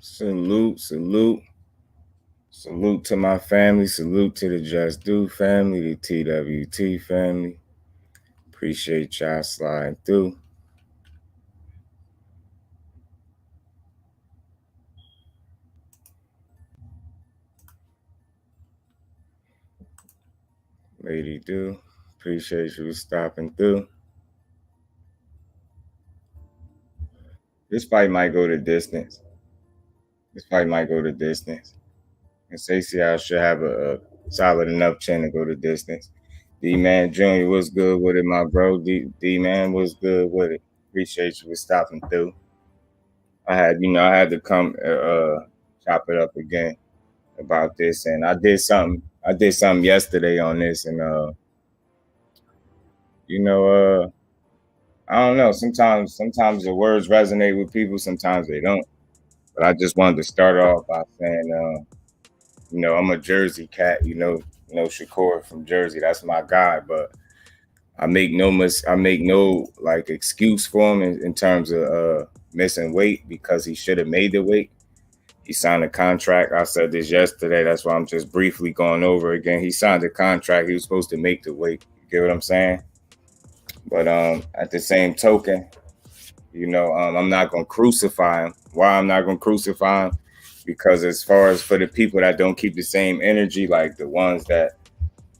Salute, salute, salute to my family. Salute to the Just Do family, the TWT family. Appreciate y'all sliding through. Lady Do, appreciate you stopping through. This fight might go the distance. This fight might go the distance. And Seau should have a solid enough chin to go the distance. D Man Jr. was good with it, my bro. D Man was good with it. Appreciate you for stopping through. I had to come chop it up again about this, and I did something. I did something yesterday on this, and you know, I don't know. Sometimes the words resonate with people, sometimes they don't. But I just wanted to start off by saying, I'm a Jersey cat. Shakur from Jersey. That's my guy. But I make no like excuse for him in terms of missing weight because he should have made the weight. He signed a contract. I said this yesterday. That's why I'm just briefly going over again. He signed a contract. He was supposed to make the weight. You get what I'm saying? But at the same token, I'm not gonna crucify him. Why I'm not gonna crucify him? Because as far as for the people that don't keep the same energy, like the ones that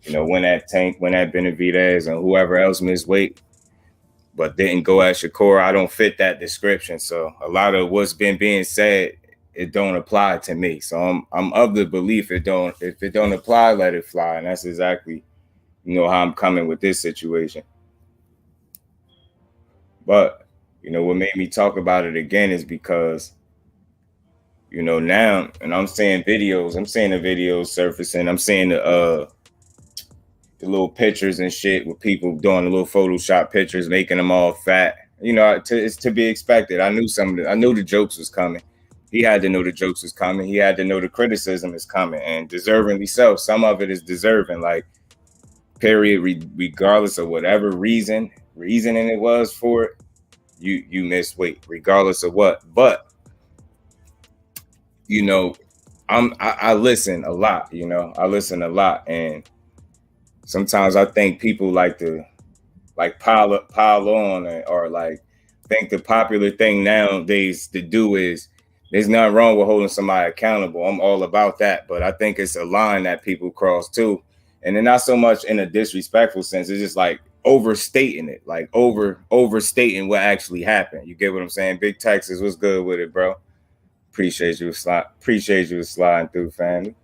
win at Tank, win at Benavidez, and whoever else missed weight, but didn't go at Shakur, I don't fit that description. So a lot of what's been being said, it don't apply to me. So I'm of the belief if it don't apply, let it fly. And that's exactly how I'm coming with this situation. But what made me talk about it again is because now, and I'm seeing the videos surfacing. I'm seeing the little pictures and shit with people doing the little Photoshop pictures, making them all fat. It's to be expected. I knew the jokes was coming. He had to know the jokes was coming. He had to know the criticism is coming, and deservingly so. Some of it is deserving, like period, regardless of whatever reasoning it was for it. You missed weight, regardless of what. But I listen a lot. I listen a lot, and sometimes I think people like to pile on, or like think the popular thing nowadays to do is there's nothing wrong with holding somebody accountable. I'm all about that, but I think it's a line that people cross too, and then not so much in a disrespectful sense. It's just like overstating it, like overstating what actually happened. You get what I'm saying? Big Texas, what's good with it, bro? Appreciate you sliding through, family.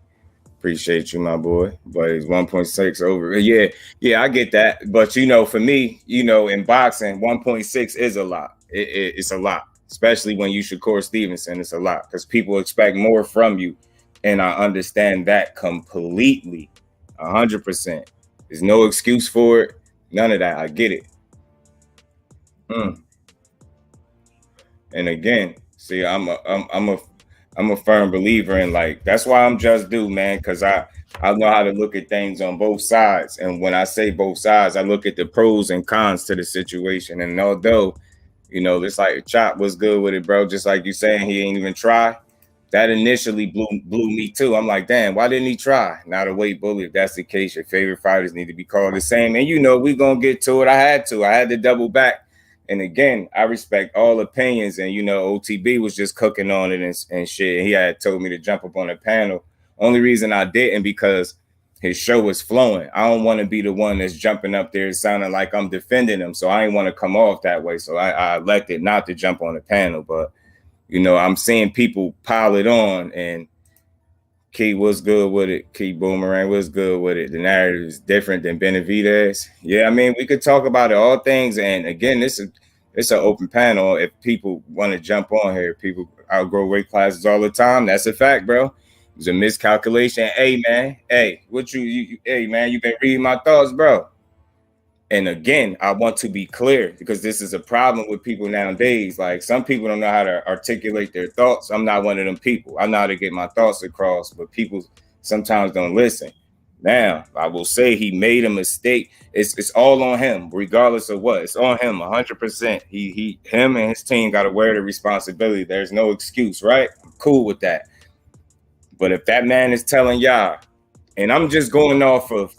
Appreciate you, my boy. But it's 1.6 over. Yeah, I get that. But for me, in boxing, 1.6 is a lot. It's a lot, especially when you Shakur Stevenson. It's a lot because people expect more from you, and I understand that completely, 100%. There's no excuse for it. None of that. I get it. And again, see, I'm a firm believer in, like, that's why I'm Just Do, man, because I know how to look at things on both sides. And when I say both sides, I look at the pros and cons to the situation. And although, it's like Chop was good with it, bro. Just like you saying, he ain't even try. That initially blew me too. I'm like, damn, why didn't he try? Now the weight bully, if that's the case, your favorite fighters need to be called the same. And we gonna get to it. I had to double back. And again, I respect all opinions. And OTB was just cooking on it and shit. He had told me to jump up on the panel. Only reason I didn't because his show was flowing. I don't want to be the one that's jumping up there sounding like I'm defending him. So I didn't want to come off that way. So I elected not to jump on the panel. But I'm seeing people pile it on, and Key was good with it. Key Boomerang was good with it. The narrative is different than Benavidez. Yeah, I mean, we could talk about it, all things. And again, it's an open panel. If people want to jump on here, people outgrow weight classes all the time. That's a fact, bro. It's a miscalculation. Hey, man. Hey, hey, man, you been reading my thoughts, bro. And again, I want to be clear because this is a problem with people nowadays. Like, some people don't know how to articulate their thoughts. I'm not one of them people. I know how to get my thoughts across, but people sometimes don't listen. Now, I will say he made a mistake. It's all on him, regardless of what. It's on him 100%. Him and his team got to wear the responsibility. There's no excuse, right? I'm cool with that. But if that man is telling y'all, and I'm going off of,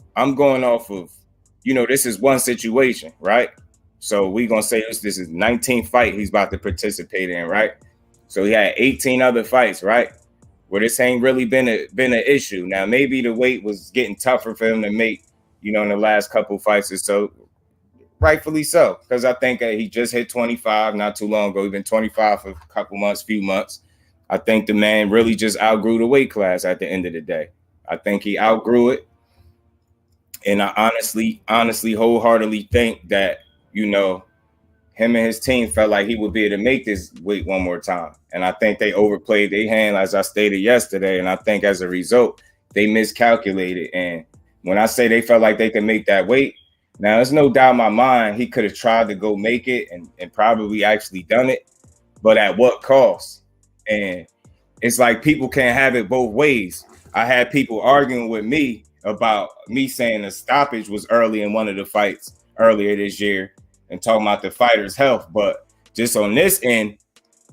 this is one situation, right? So we gonna say this is 19th fight he's about to participate in, right? So he had 18 other fights, right? Where this ain't really been an issue. Now maybe the weight was getting tougher for him to make, in the last couple fights or so. Rightfully so, because I think he just hit 25 not too long ago. He's been 25 for a couple months, few months. I think the man really just outgrew the weight class at the end of the day. I think he outgrew it. And I honestly, wholeheartedly think that, him and his team felt like he would be able to make this weight one more time. And I think they overplayed their hand, as I stated yesterday. And I think as a result, they miscalculated. And when I say they felt like they could make that weight, now there's no doubt in my mind he could have tried to go make it and probably actually done it. But at what cost? And it's like people can't have it both ways. I had people arguing with me about me saying the stoppage was early in one of the fights earlier this year and talking about the fighter's health. But just on this end,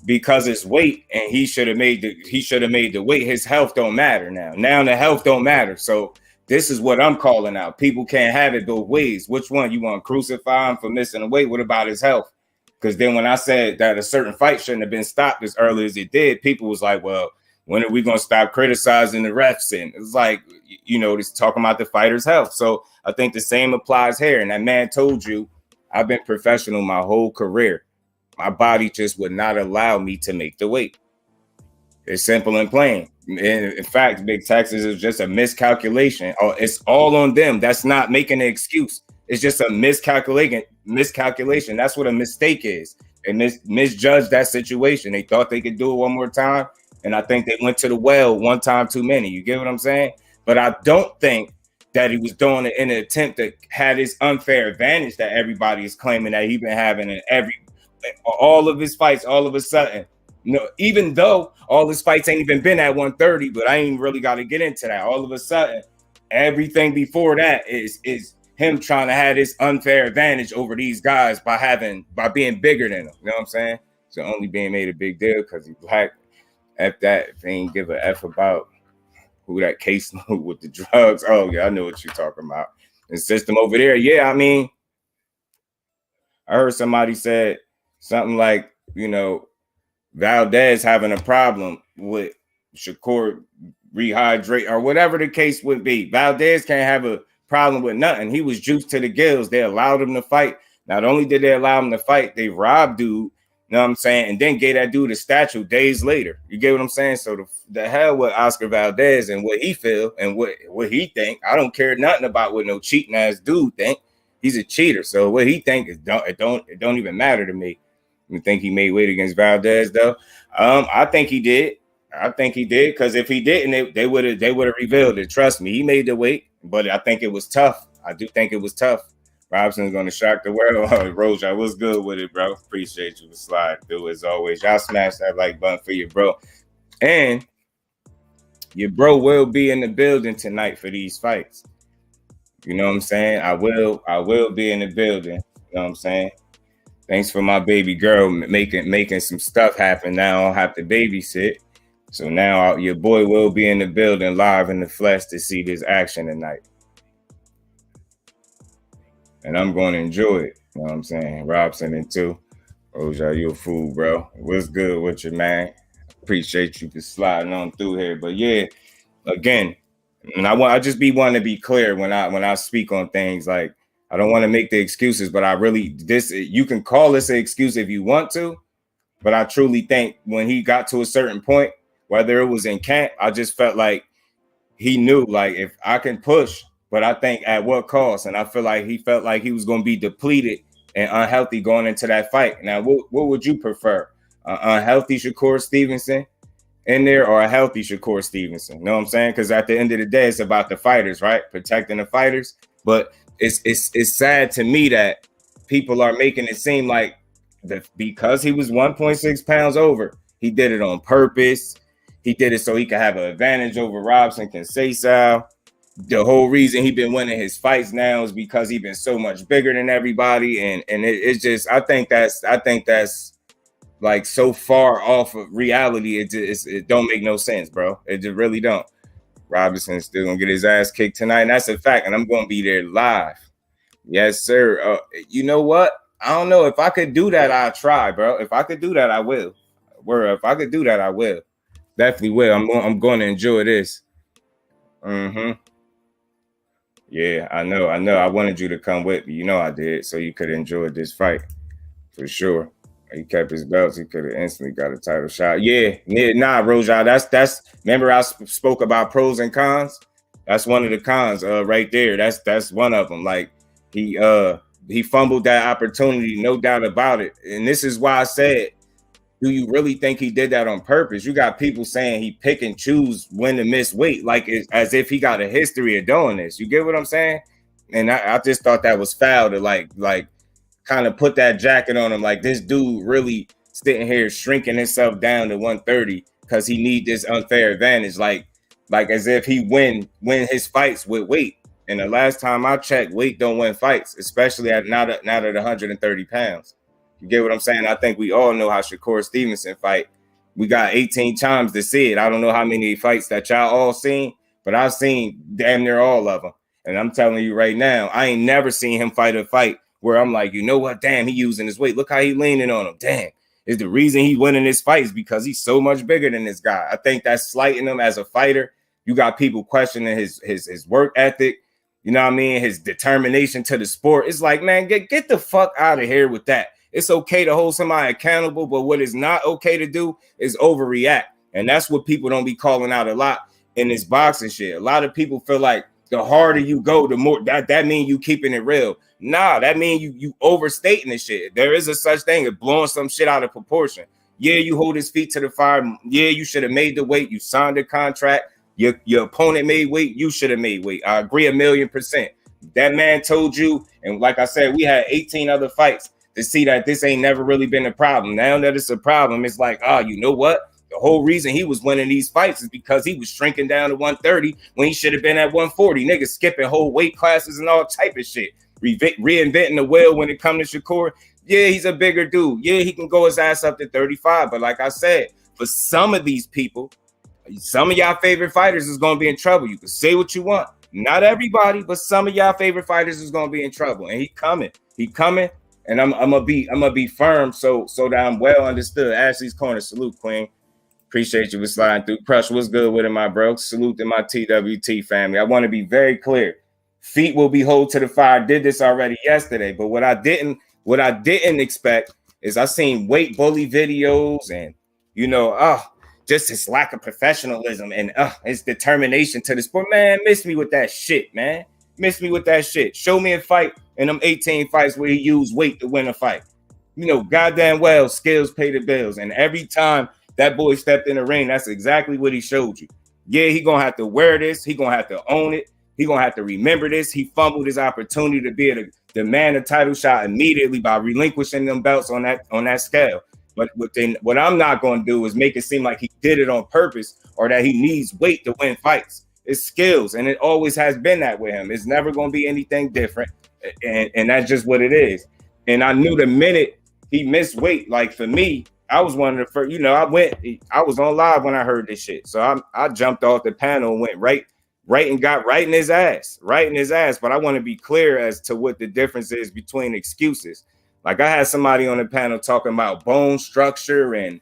because it's weight and he should have made the weight, his health don't matter now. Now the health don't matter. So this is what I'm calling out. People can't have it both ways. Which one? You want to crucify him for missing the weight? What about his health? Because then when I said that a certain fight shouldn't have been stopped as early as it did, people was like, well, when are we going to stop criticizing the refs? And it's like, just talking about the fighter's health. So I think the same applies here. And that man told you, I've been professional my whole career. My body just would not allow me to make the weight. It's simple and plain. And in fact, Big Texas is just a miscalculation. It's all on them. That's not making an excuse. It's just a miscalculation. That's what a mistake is. They misjudged that situation. They thought they could do it one more time. And I think they went to the well one time too many. You get what I'm saying? But I don't think that he was doing it in an attempt to have this unfair advantage that everybody is claiming that he's been having in all of his fights all of a sudden. Even though all his fights ain't even been at 130, but I ain't really got to get into that. All of a sudden, everything before that is him trying to have this unfair advantage over these guys by being bigger than them. You know what I'm saying? So only being made a big deal because he's black. F that, if they ain't give a F about who that case with the drugs. Oh, yeah, I know what you're talking about. The system over there. Yeah, I mean, I heard somebody said something like, Valdez having a problem with Shakur rehydrate or whatever the case would be. Valdez can't have a problem with nothing. He was juiced to the gills. They allowed him to fight. Not only did they allow him to fight, they robbed dude. You know what I'm saying? And then gave that dude a statue days later. You get what I'm saying? So the hell with Oscar Valdez and what he feel and what he think. I don't care nothing about what no cheating ass dude think. He's a cheater. So what he think is it don't even matter to me. You think he made weight against Valdez though? I think he did. Because if he didn't, they would have revealed it. Trust me, he made the weight, but I think it was tough. I do think it was tough. Robson's going to shock the world. Roja, what's good with it, bro? Appreciate you for slide through as always. Y'all smash that like button for your bro. And your bro will be in the building tonight for these fights. You know what I'm saying? I will be in the building. You know what I'm saying? Thanks for my baby girl making some stuff happen. Now I don't have to babysit. So now your boy will be in the building live in the flesh to see this action tonight. And I'm going to enjoy it. You know what I'm saying? Robson and too. Roja, you a fool, bro. What's good with you, man? Appreciate you for sliding on through here. But yeah, again, and I just want to be clear when I speak on things. Like, I don't want to make the excuses, but you can call this an excuse if you want to. But I truly think when he got to a certain point, whether it was in camp, I just felt like he knew, like, if I can push, but I think at what cost? And I feel like he felt like he was going to be depleted and unhealthy going into that fight. Now, what would you prefer? Unhealthy Shakur Stevenson in there or a healthy Shakur Stevenson? You know what I'm saying? Because at the end of the day, it's about the fighters, right? Protecting the fighters. But it's sad to me that people are making it seem like that because he was 1.6 pounds over, he did it on purpose. He did it so he could have an advantage over Robson KEYSHAWN. the whole reason he been winning his fights now is because he been so much bigger than everybody, and it's just I think that's like so far off of reality. It don't make no sense, bro. It just really don't. Robinson's still gonna get his ass kicked tonight, and that's a fact. And I'm gonna be there live. Yes, sir. You know what? I don't know if I could do that. I'll try, bro. If I could do that, I will. Where if I could do that, I will. Definitely will. I'm going to enjoy this. Mm-hmm. Yeah, I know. I wanted you to come with me. You know I did, so you could enjoy this fight for sure. He kept his belts. He could have instantly got a title shot. Yeah, nah, Roja. That's. Remember, I spoke about pros and cons. That's one of the cons, right there. That's one of them. Like he fumbled that opportunity, no doubt about it. And this is why I said, do you really think he did that on purpose? You got people saying he pick and choose when to miss weight, like as if he got a history of doing this. You get what I'm saying? And I just thought that was foul to like kind of put that jacket on him. Like this dude really sitting here shrinking himself down to 130 because he need this unfair advantage. Like as if he win his fights with weight. And the last time I checked, weight don't win fights, especially at not at 130 pounds. You get what I'm saying? I think we all know how Shakur Stevenson fight. We got 18 times to see it. I don't know how many fights that y'all all seen, but I've seen damn near all of them. And I'm telling you right now, I ain't never seen him fight a fight where I'm like, you know what? Damn, he using his weight. Look how he leaning on him. Damn. Is the reason he winning his fights because he's so much bigger than this guy. I think that's slighting him as a fighter. You got people questioning his work ethic. You know what I mean? His determination to the sport. It's like, man, get the fuck out of here with that. It's okay to hold somebody accountable, but what is not okay to do is overreact. And that's what people don't be calling out a lot in this boxing shit. A lot of people feel like the harder you go, the more that means you keeping it real. Nah, that means you overstating the shit. There is a such thing as blowing some shit out of proportion. Yeah, you hold his feet to the fire. Yeah, you should have made the weight. You signed the contract. Your opponent made weight. You should have made weight. I agree 1,000,000%. That man told you, and like I said, we had 18 other fights to see that this ain't never really been a problem. Now that it's a problem, it's like, you know what? The whole reason he was winning these fights is because he was shrinking down to 130 when he should have been at 140. Niggas skipping whole weight classes and all type of shit. Reinventing the wheel when it comes to Shakur. Yeah, he's a bigger dude. Yeah, he can go his ass up to 35. But like I said, for some of these people, some of y'all favorite fighters is going to be in trouble. You can say what you want. Not everybody, but some of y'all favorite fighters is going to be in trouble. And he coming. And I'm gonna be firm so that I'm well understood. Ashley's Corner, salute, Queen. Appreciate you for sliding through. Crush, what's good with it, my bro? Salute to my TWT family. I want to be very clear. Feet will be hold to the fire. I did this already yesterday, but what I didn't expect is I seen weight bully videos and just his lack of professionalism and his determination to the sport. Man, miss me with that shit, man. Miss me with that shit. Show me a fight in them 18 fights where he used weight to win a fight. You know, goddamn well, skills pay the bills. And every time that boy stepped in the ring, that's exactly what he showed you. Yeah, he gonna have to wear this. He gonna have to own it. He gonna have to remember this. He fumbled his opportunity to be able to demand a title shot immediately by relinquishing them belts on that scale. But what I'm not gonna do is make it seem like he did it on purpose or that he needs weight to win fights. It's skills, and it always has been that with him. It's never going to be anything different, and that's just what it is. And I knew the minute he missed weight, like for me, I was one of the first. I was on live when I heard this shit, so I jumped off the panel and went right and got right in his ass. But I want to be clear as to what the difference is between excuses. Like I had somebody on the panel talking about bone structure and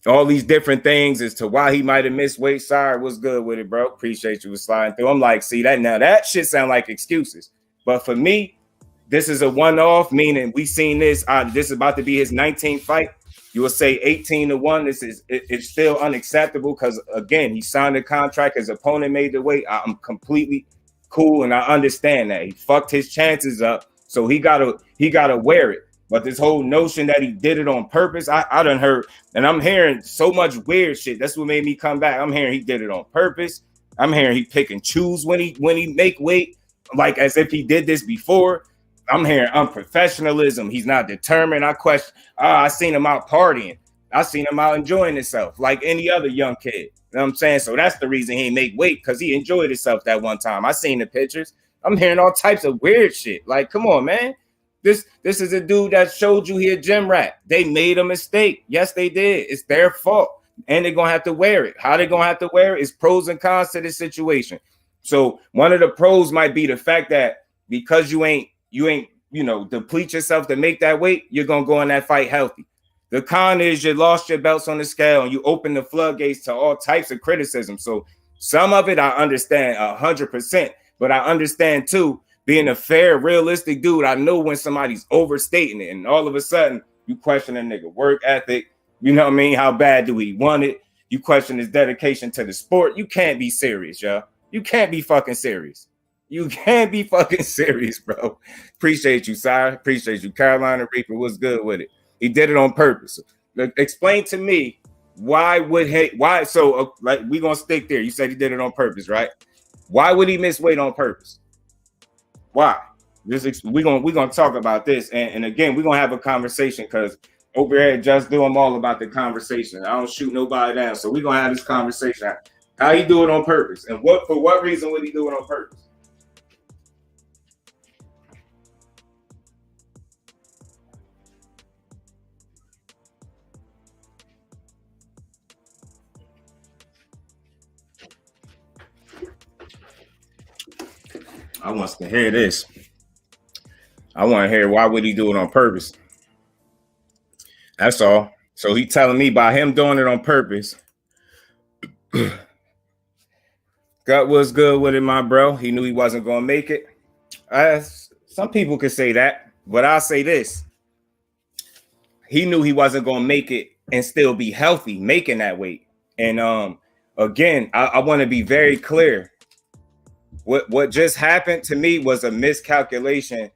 all these different things as to why he might have missed weight. Sorry, what's good with it, bro? Appreciate you for sliding through. I'm like, see that now? That shit sound like excuses. But for me, this is a one-off, meaning we seen this. This is about to be his 19th fight. You will say 18-1. It's still unacceptable because again, he signed a contract. His opponent made the weight. I'm completely cool, and I understand that he fucked his chances up, so he gotta wear it. But this whole notion that he did it on purpose, I done heard, and I'm hearing so much weird shit. That's what made me come back. I'm hearing he did it on purpose. I'm hearing he pick and choose when he make weight, like as if he did this before. I'm hearing unprofessionalism. He's not determined. I question. I seen him out partying. I seen him out enjoying himself like any other young kid. You know what I'm saying? So that's the reason he ain't make weight, because he enjoyed himself that one time. I seen the pictures. I'm hearing all types of weird shit. Like, come on, man. This is a dude that showed you he a gym rat. They made a mistake. Yes, they did. It's their fault. And they're gonna have to wear it. How they gonna have to wear it is pros and cons to this situation. So one of the pros might be the fact that because you ain't deplete yourself to make that weight, you're gonna go in that fight healthy. The con is you lost your belts on the scale and you open the floodgates to all types of criticism. So some of it I understand 100%, but I understand too, being a fair, realistic dude, I know when somebody's overstating it and all of a sudden you question a nigga work ethic. You know what I mean? How bad do he want it? You question his dedication to the sport. You can't be serious, y'all. You can't be fucking serious. You can't be fucking serious, bro. Appreciate you, sire. Appreciate you. Carolina Reaper was good with it. He did it on purpose. Explain to me why so like we gonna stick there. You said he did it on purpose, right? Why would he miss weight on purpose? Why? We're gonna talk about this, and again, we're gonna have a conversation because over here at Just Do, I'm all about the conversation. I don't shoot nobody down, so we're gonna have this conversation. How he do it on purpose, and for what reason would he do it on purpose? I want to hear this. I want to hear why would he do it on purpose. That's all. So he telling me by him doing it on purpose. Gut was good with it, my bro. He knew he wasn't gonna make it. Some people could say that, but I'll say this. He knew he wasn't gonna make it and still be healthy, making that weight. And again, I want to be very clear. What just happened to me was a miscalculation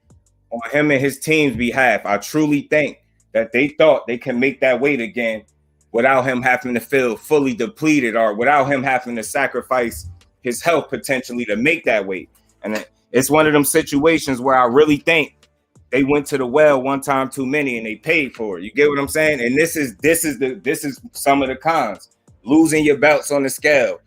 on him and his team's behalf. I truly think that they thought they can make that weight again without him having to feel fully depleted or without him having to sacrifice his health potentially to make that weight. And it's one of them situations where I really think they went to the well one time too many and they paid for it. You get what I'm saying? And this is some of the cons. Losing your belts on the scale,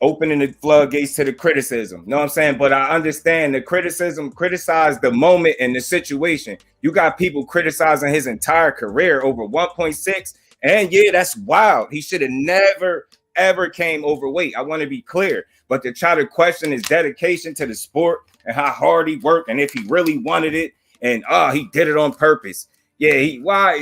opening the floodgates to the criticism. You know what I'm saying? But I understand the criticism, criticize the moment and the situation. You got people criticizing his entire career over 1.6. And yeah, that's wild. He should have never, ever came overweight. I want to be clear. But to try to question his dedication to the sport and how hard he worked and if he really wanted it and he did it on purpose. Yeah,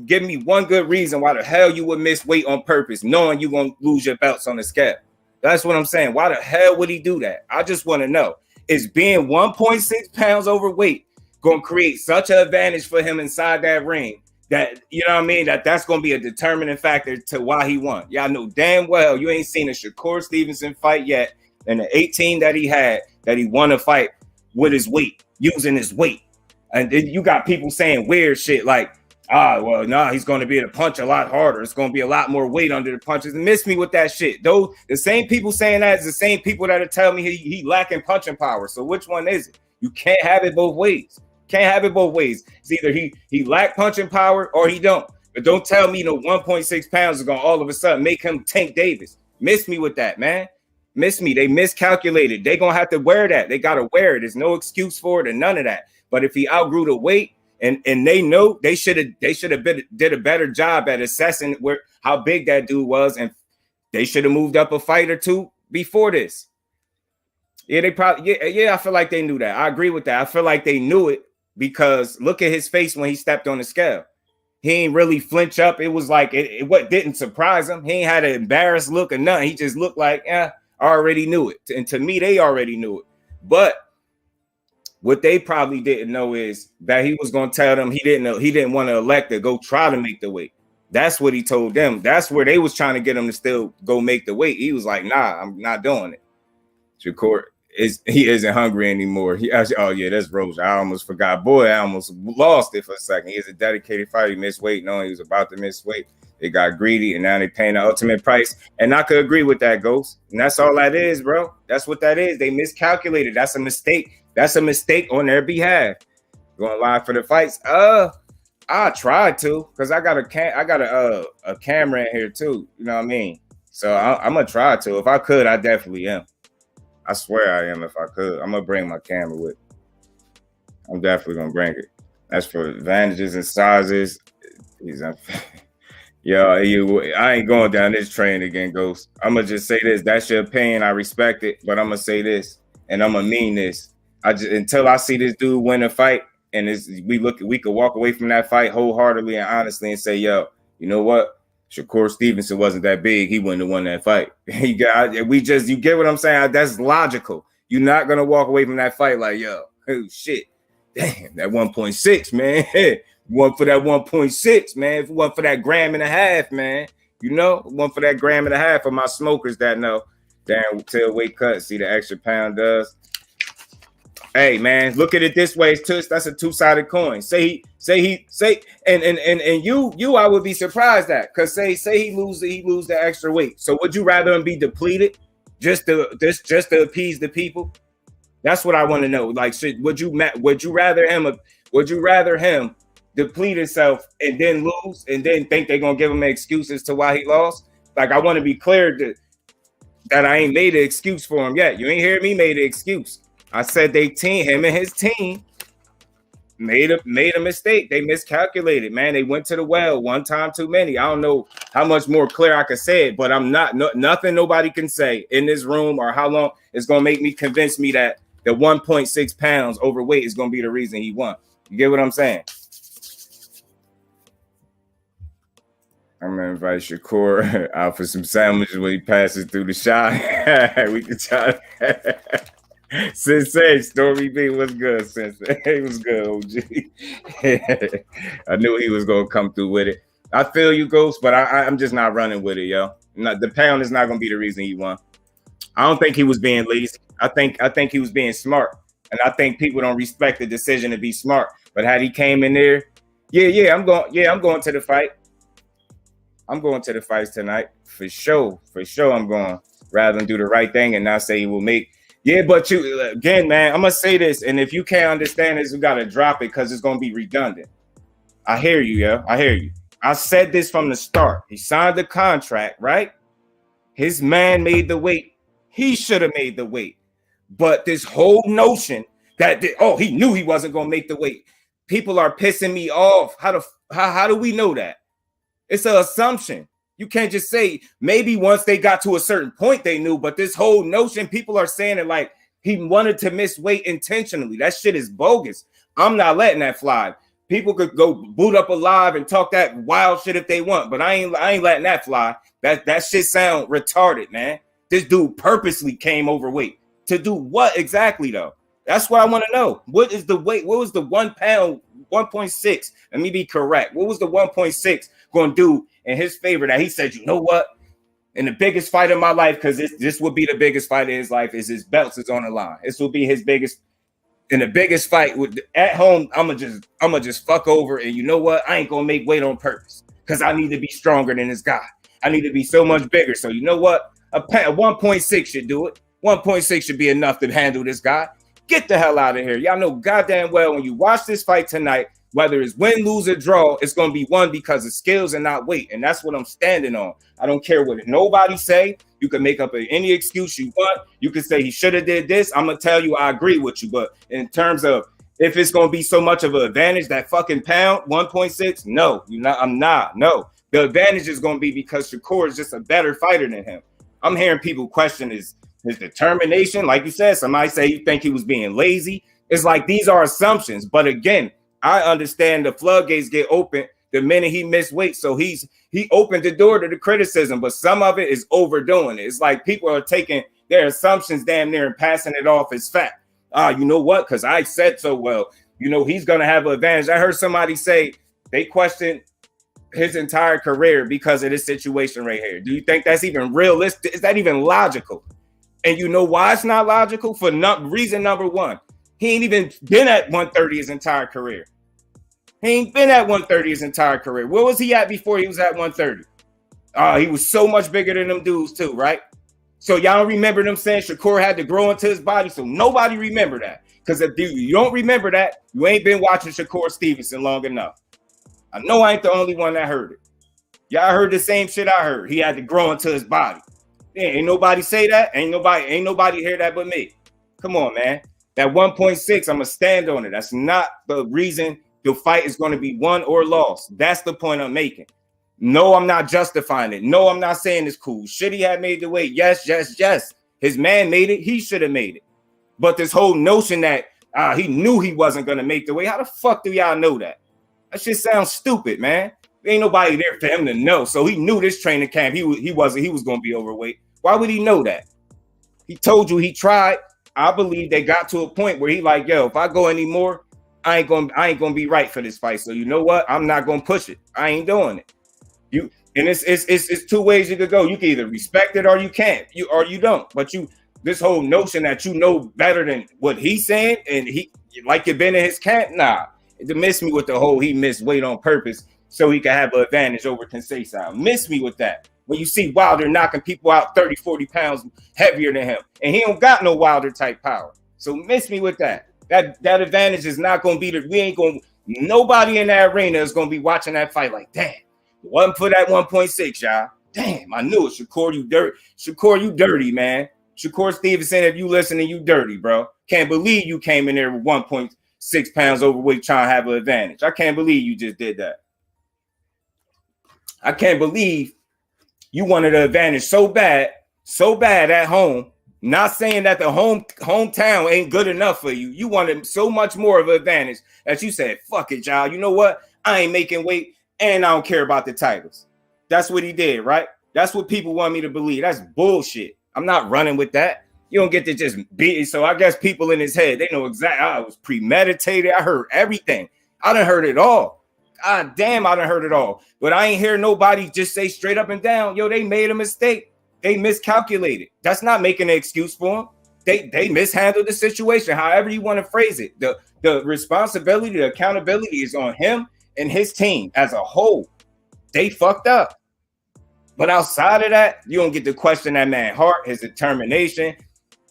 give me one good reason why the hell you would miss weight on purpose, knowing you're going to lose your belts on the scale. That's what I'm saying. Why the hell would he do that? I just want to know. Is being 1.6 pounds overweight going to create such an advantage for him inside that ring that, you know what I mean, that's going to be a determining factor to why he won? Y'all know damn well you ain't seen a Shakur Stevenson fight yet, and the 18 that he had, that he won a fight with his weight, using his weight. And then you got people saying weird shit like, he's going to be able to punch a lot harder. It's going to be a lot more weight under the punches. And miss me with that shit. Those the same people saying that is the same people that are telling me he lacking punching power. So which one is it? You can't have it both ways. Can't have it both ways. It's either he lack punching power or he don't. But don't tell me 1.6 pounds is going to all of a sudden make him Tank Davis. Miss me with that, man. Miss me. They miscalculated. They going to have to wear that. They got to wear it. There's no excuse for it and none of that. But if he outgrew the weight, and they know they should have did a better job at assessing how big that dude was, and they should have moved up a fight or two before this. Yeah, they probably I feel like they knew that. I agree with that. I feel like they knew it because look at his face when he stepped on the scale. He ain't really flinch up. It was like what didn't surprise him. He ain't had an embarrassed look or nothing. He just looked like, I already knew it. And to me, they already knew it. But what they probably didn't know is that he was going to tell them he didn't want to elect to go try to make the weight. That's what he told them. That's where they was trying to get him to still go make the weight. He was like, nah, I'm not doing it. Shakur he isn't hungry anymore. He actually, that's Roach. I almost forgot. Boy, I almost lost it for a second. He is a dedicated fighter. He missed weight knowing he was about to miss weight. They got greedy, and now they paying the ultimate price. And I could agree with that, Ghost. And that's all that is, bro. That's what that is. They miscalculated. That's a mistake. That's a mistake on their behalf. Going live for the fights. I I tried to, because I got a camera in here too. You know what I mean? So I'm gonna try to. If I could, I definitely am. I swear I am. If I could, I'm gonna bring my camera with. I'm definitely gonna bring it. As for advantages and sizes, yo, I ain't going down this train again, Ghost. I'm gonna just say this. That's your opinion. I respect it, but I'm gonna say this, and I'm gonna mean this. Until I see this dude win a fight, and we could walk away from that fight wholeheartedly and honestly and say, yo, you know what? Shakur Stevenson wasn't that big. He wouldn't have won that fight. You get what I'm saying? That's logical. You're not gonna walk away from that fight like, yo, oh shit, damn, that 1.6, man. One for that 1.6, man. If it wasn't for that gram and a half, man. You know, one for that gram and a half for my smokers that know. Damn, tail weight cut. See the extra pound does. Hey man, look at it this way. That's a two-sided coin. Say and you I would be surprised at, because say he lose the extra weight. So would you rather him be depleted just to appease the people? That's what I want to know. Like, would you rather him deplete himself and then lose and then think they're gonna give him an excuse as to why he lost? Like, I want to be clear that I ain't made an excuse for him yet. You ain't hear me made an excuse. I said him and his team made a mistake. They miscalculated, man. They went to the well one time too many. I don't know how much more clear I could say it, but I'm not nothing nobody can say in this room or how long it's gonna make me convince me that the 1.6 pounds overweight is gonna be the reason he won. You get what I'm saying? I'm gonna invite Shakur out for some sandwiches when he passes through the shop. We can try. Sensei, Stormy B, what's good, Sensei? Hey, what's good, OG? I knew he was gonna come through with it. I feel you, Ghost, but I'm just not running with it, yo. The pound is not gonna be the reason he won. I don't think he was being lazy. I think he was being smart, and I think people don't respect the decision to be smart. But had he came in there, I'm going to the fight. I'm going to the fights tonight for sure. I'm going rather than do the right thing and not say he will make. Yeah, but you again, man, I'm gonna say this, and if you can't understand this, you gotta drop it because it's gonna be redundant. I hear you, yo. I hear you. I said this from the start. He signed the contract, right? His man made the weight. He should have made the weight. But this whole notion that he knew he wasn't gonna make the weight. People are pissing me off. How do we know that? It's an assumption. You can't just say maybe once they got to a certain point they knew, but this whole notion, people are saying it like he wanted to miss weight intentionally. That shit is bogus. I'm not letting that fly. People could go boot up alive and talk that wild shit if they want, but I ain't letting that fly. That shit sound retarded, man. This dude purposely came overweight. To do what exactly though? That's what I want to know. What is the weight? What was the 1 pound, 1.6? Let me be correct. What was the 1.6 going to do in his favor that he said, you know what? In the biggest fight of my life, because this would be the biggest fight of his life, is his belts is on the line. This will be his biggest. In the biggest fight at home, I'm gonna just fuck over. And you know what? I ain't gonna make weight on purpose because I need to be stronger than this guy. I need to be so much bigger. So you know what? A 1.6 should do it. 1.6 should be enough to handle this guy. Get the hell out of here. Y'all know goddamn well when you watch this fight tonight, whether it's win, lose, or draw, it's going to be won because of skills and not weight. And that's what I'm standing on. I don't care what nobody say. You can make up any excuse you want. You can say he should have did this. I'm going to tell you I agree with you. But in terms of if it's going to be so much of an advantage, that fucking pound, 1.6, no. I'm not. No. The advantage is going to be because Shakur is just a better fighter than him. I'm hearing people question his determination. Like you said, somebody say you think he was being lazy. It's like these are assumptions. But again, I understand the floodgates get open the minute he missed weight. So he opened the door to the criticism, but some of it is overdoing it. It's like people are taking their assumptions damn near and passing it off as fact. You know what? Because I said so well. You know, he's going to have an advantage. I heard somebody say they questioned his entire career because of this situation right here. Do you think that's even realistic? Is that even logical? And you know why it's not logical? For reason number one. He ain't even been at 130 his entire career. He ain't been at 130 his entire career. Where was he at before he was at 130? He was so much bigger than them dudes too, right? So y'all remember them saying Shakur had to grow into his body. So nobody remember that. Because if you don't remember that, you ain't been watching Shakur Stevenson long enough. I know I ain't the only one that heard it. Y'all heard the same shit I heard. He had to grow into his body. Yeah, ain't nobody say that. Ain't nobody hear that but me. Come on, man. That 1.6, I'm gonna stand on it. That's not the reason the fight is going to be won or lost. That's the point I'm making. No, I'm not justifying it. No, I'm not saying it's cool. Should he have made the weight? Yes. His man made it. He should have made it. But this whole notion that he knew he wasn't going to make the weight. How the fuck do y'all know that? That shit sounds stupid, man. There ain't nobody there for him to know. So he knew this training camp. He was going to be overweight. Why would he know that? He told you he tried. I believe they got to a point where he like, yo, if I go anymore, I ain't gonna be right for this fight. So you know what? I'm not gonna push it. I ain't doing it. It's two ways you could go. You can either respect it or you can't. You don't. But this whole notion that you know better than what he's saying and he like you've been in his camp, nah. It missed me with the whole he missed weight on purpose so he could have an advantage over KEYSHAWN. Miss me with that. When you see Wilder knocking people out 30, 40 pounds heavier than him, and he don't got no Wilder type power. So miss me with that. That advantage is not going to be nobody in that arena is going to be watching that fight like, damn, wasn't for that 1.6, y'all. Damn, I knew it. Shakur, you dirty. Shakur, you dirty, man. Shakur Stevenson, if you listening, you dirty, bro. Can't believe you came in there with 1.6 pounds overweight trying to have an advantage. I can't believe you just did that. I can't believe you wanted an advantage so bad at home. Not saying that the hometown ain't good enough for you. You wanted so much more of an advantage that you said, fuck it, y'all. You know what? I ain't making weight and I don't care about the titles. That's what he did, right? That's what people want me to believe. That's bullshit. I'm not running with that. You don't get to just beat it. So I guess people in his head, they know exactly. I was premeditated. I heard everything. I done heard it all. God damn, I done heard it all. But I ain't hear nobody just say straight up and down, yo, they made a mistake. They miscalculated. That's not making an excuse for them. They mishandled the situation, however you want to phrase it. The responsibility, the accountability is on him and his team as a whole. They fucked up. But outside of that, you don't get to question that man's heart, his determination,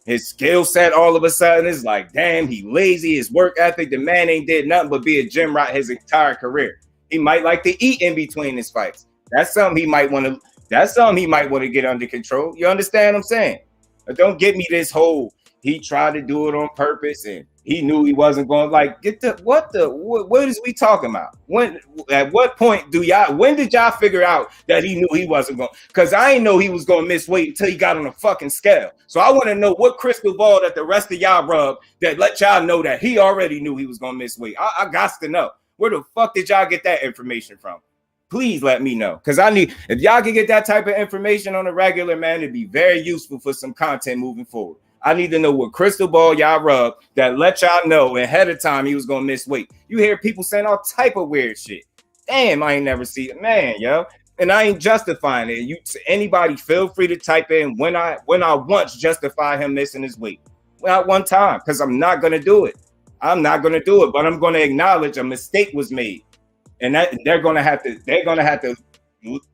his skill set. All of a sudden, it's like, damn, he lazy, his work ethic. The man ain't did nothing but be a gym rat his entire career. He might like to eat in between his fights. That's something he might want to get under control. You understand what I'm saying? But don't get me this whole he tried to do it on purpose and he knew he wasn't going. Like, what is we talking about? At what point when did y'all figure out that he knew he wasn't going? Because I ain't know he was going to miss weight until he got on a fucking scale. So I want to know what crystal ball that the rest of y'all rub that let y'all know that he already knew he was going to miss weight. I got to know. Where the fuck did y'all get that information from? Please let me know. Because if y'all can get that type of information on a regular, man, it'd be very useful for some content moving forward. I need to know what crystal ball y'all rub that let y'all know ahead of time he was going to miss weight. You hear people saying all type of weird shit. Damn, I ain't never seen it. Man, yo. And I ain't justifying it. Anybody feel free to type in when I once justify him missing his weight. Not one time, because I'm not going to do it. I'm not going to do it, but I'm going to acknowledge a mistake was made. And that they're going to have to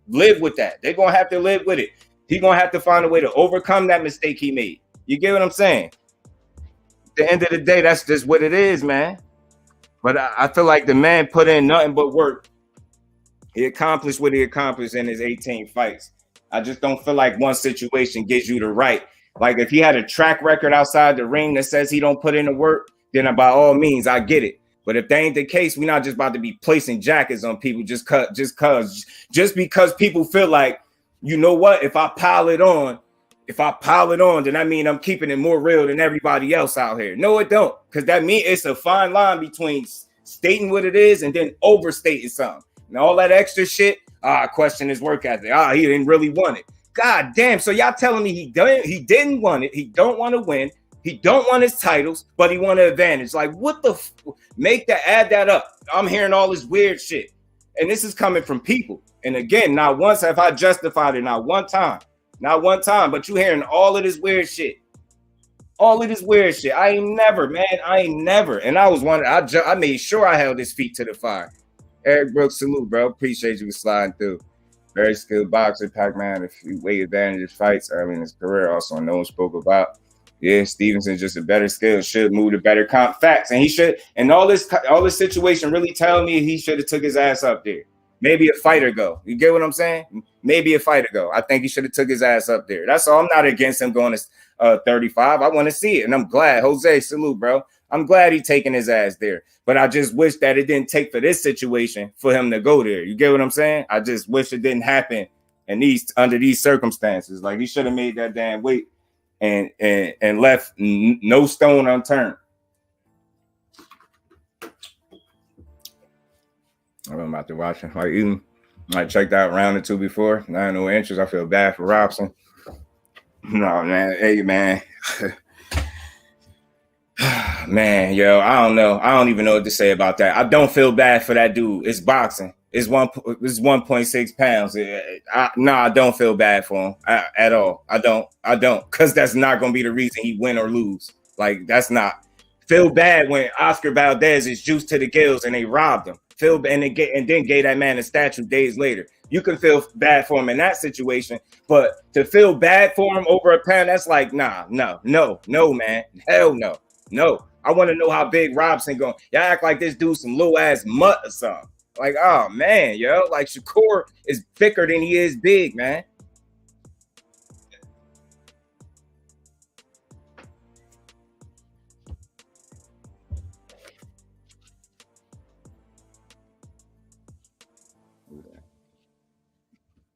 live with that. They're going to have to live with it. He's going to have to find a way to overcome that mistake he made. You get what I'm saying? At the end of the day, that's just what it is, man. But I feel like the man put in nothing but work. He accomplished what he accomplished in his 18 fights. I just don't feel like one situation gives you the right. Like if he had a track record outside the ring that says he don't put in the work, then by all means, I get it. But if that ain't the case, we're not just about to be placing jackets on people just because people feel like, you know what, if I pile it on, then I mean I'm keeping it more real than everybody else out here. No, it don't. Because that means it's a fine line between stating what it is and then overstating something. And all that extra shit, question his work ethic. He didn't really want it. God damn. So y'all telling me he didn't want it. He don't want to win. He don't want his titles, but he want an advantage. Like, what the add that up. I'm hearing all this weird shit. And this is coming from people. And again, not once have I justified it, not one time, but you hearing all of this weird shit. I ain't never. And I was wondering, I made sure I held his feet to the fire. Eric Brooks, salute, bro. Appreciate you sliding through. Very skilled boxer, Pac-Man, a few weight advantages fights early in his career. Also, no one spoke about Yeah, Stevenson's just a better skill. Should move to better comp facts, and he should. And all this situation really tell me he should have took his ass up there. Maybe a fight ago. You get what I'm saying? Maybe a fight ago. I think he should have took his ass up there. That's all. I'm not against him going to 35. I want to see it, and I'm glad. Jose, salute, bro. I'm glad he taking his ass there. But I just wish that it didn't take for this situation for him to go there. You get what I'm saying? I just wish it didn't happen in these under these circumstances. Like he should have made that damn weight and left no stone unturned. I'm about to watch him. Like even I checked out round or two before. 9 inches. I feel bad for Robson. No, man. Hey, man. Man, yo, I don't know. I don't even know what to say about that. I don't feel bad for that dude. It's boxing. It's 1.6 pounds. I don't feel bad for him at all. I don't. Because that's not going to be the reason he win or lose. Like, that's not. Feel bad when Oscar Valdez is juiced to the gills and they robbed him. Feel bad and then gave that man a statue days later. You can feel bad for him in that situation, but to feel bad for him over a pound, that's like, nah, no, man. Hell no. No. I want to know how big Robson going. Y'all act like this dude some little ass mutt or something. Like, oh man, yo, like Shakur is thicker than he is big, man.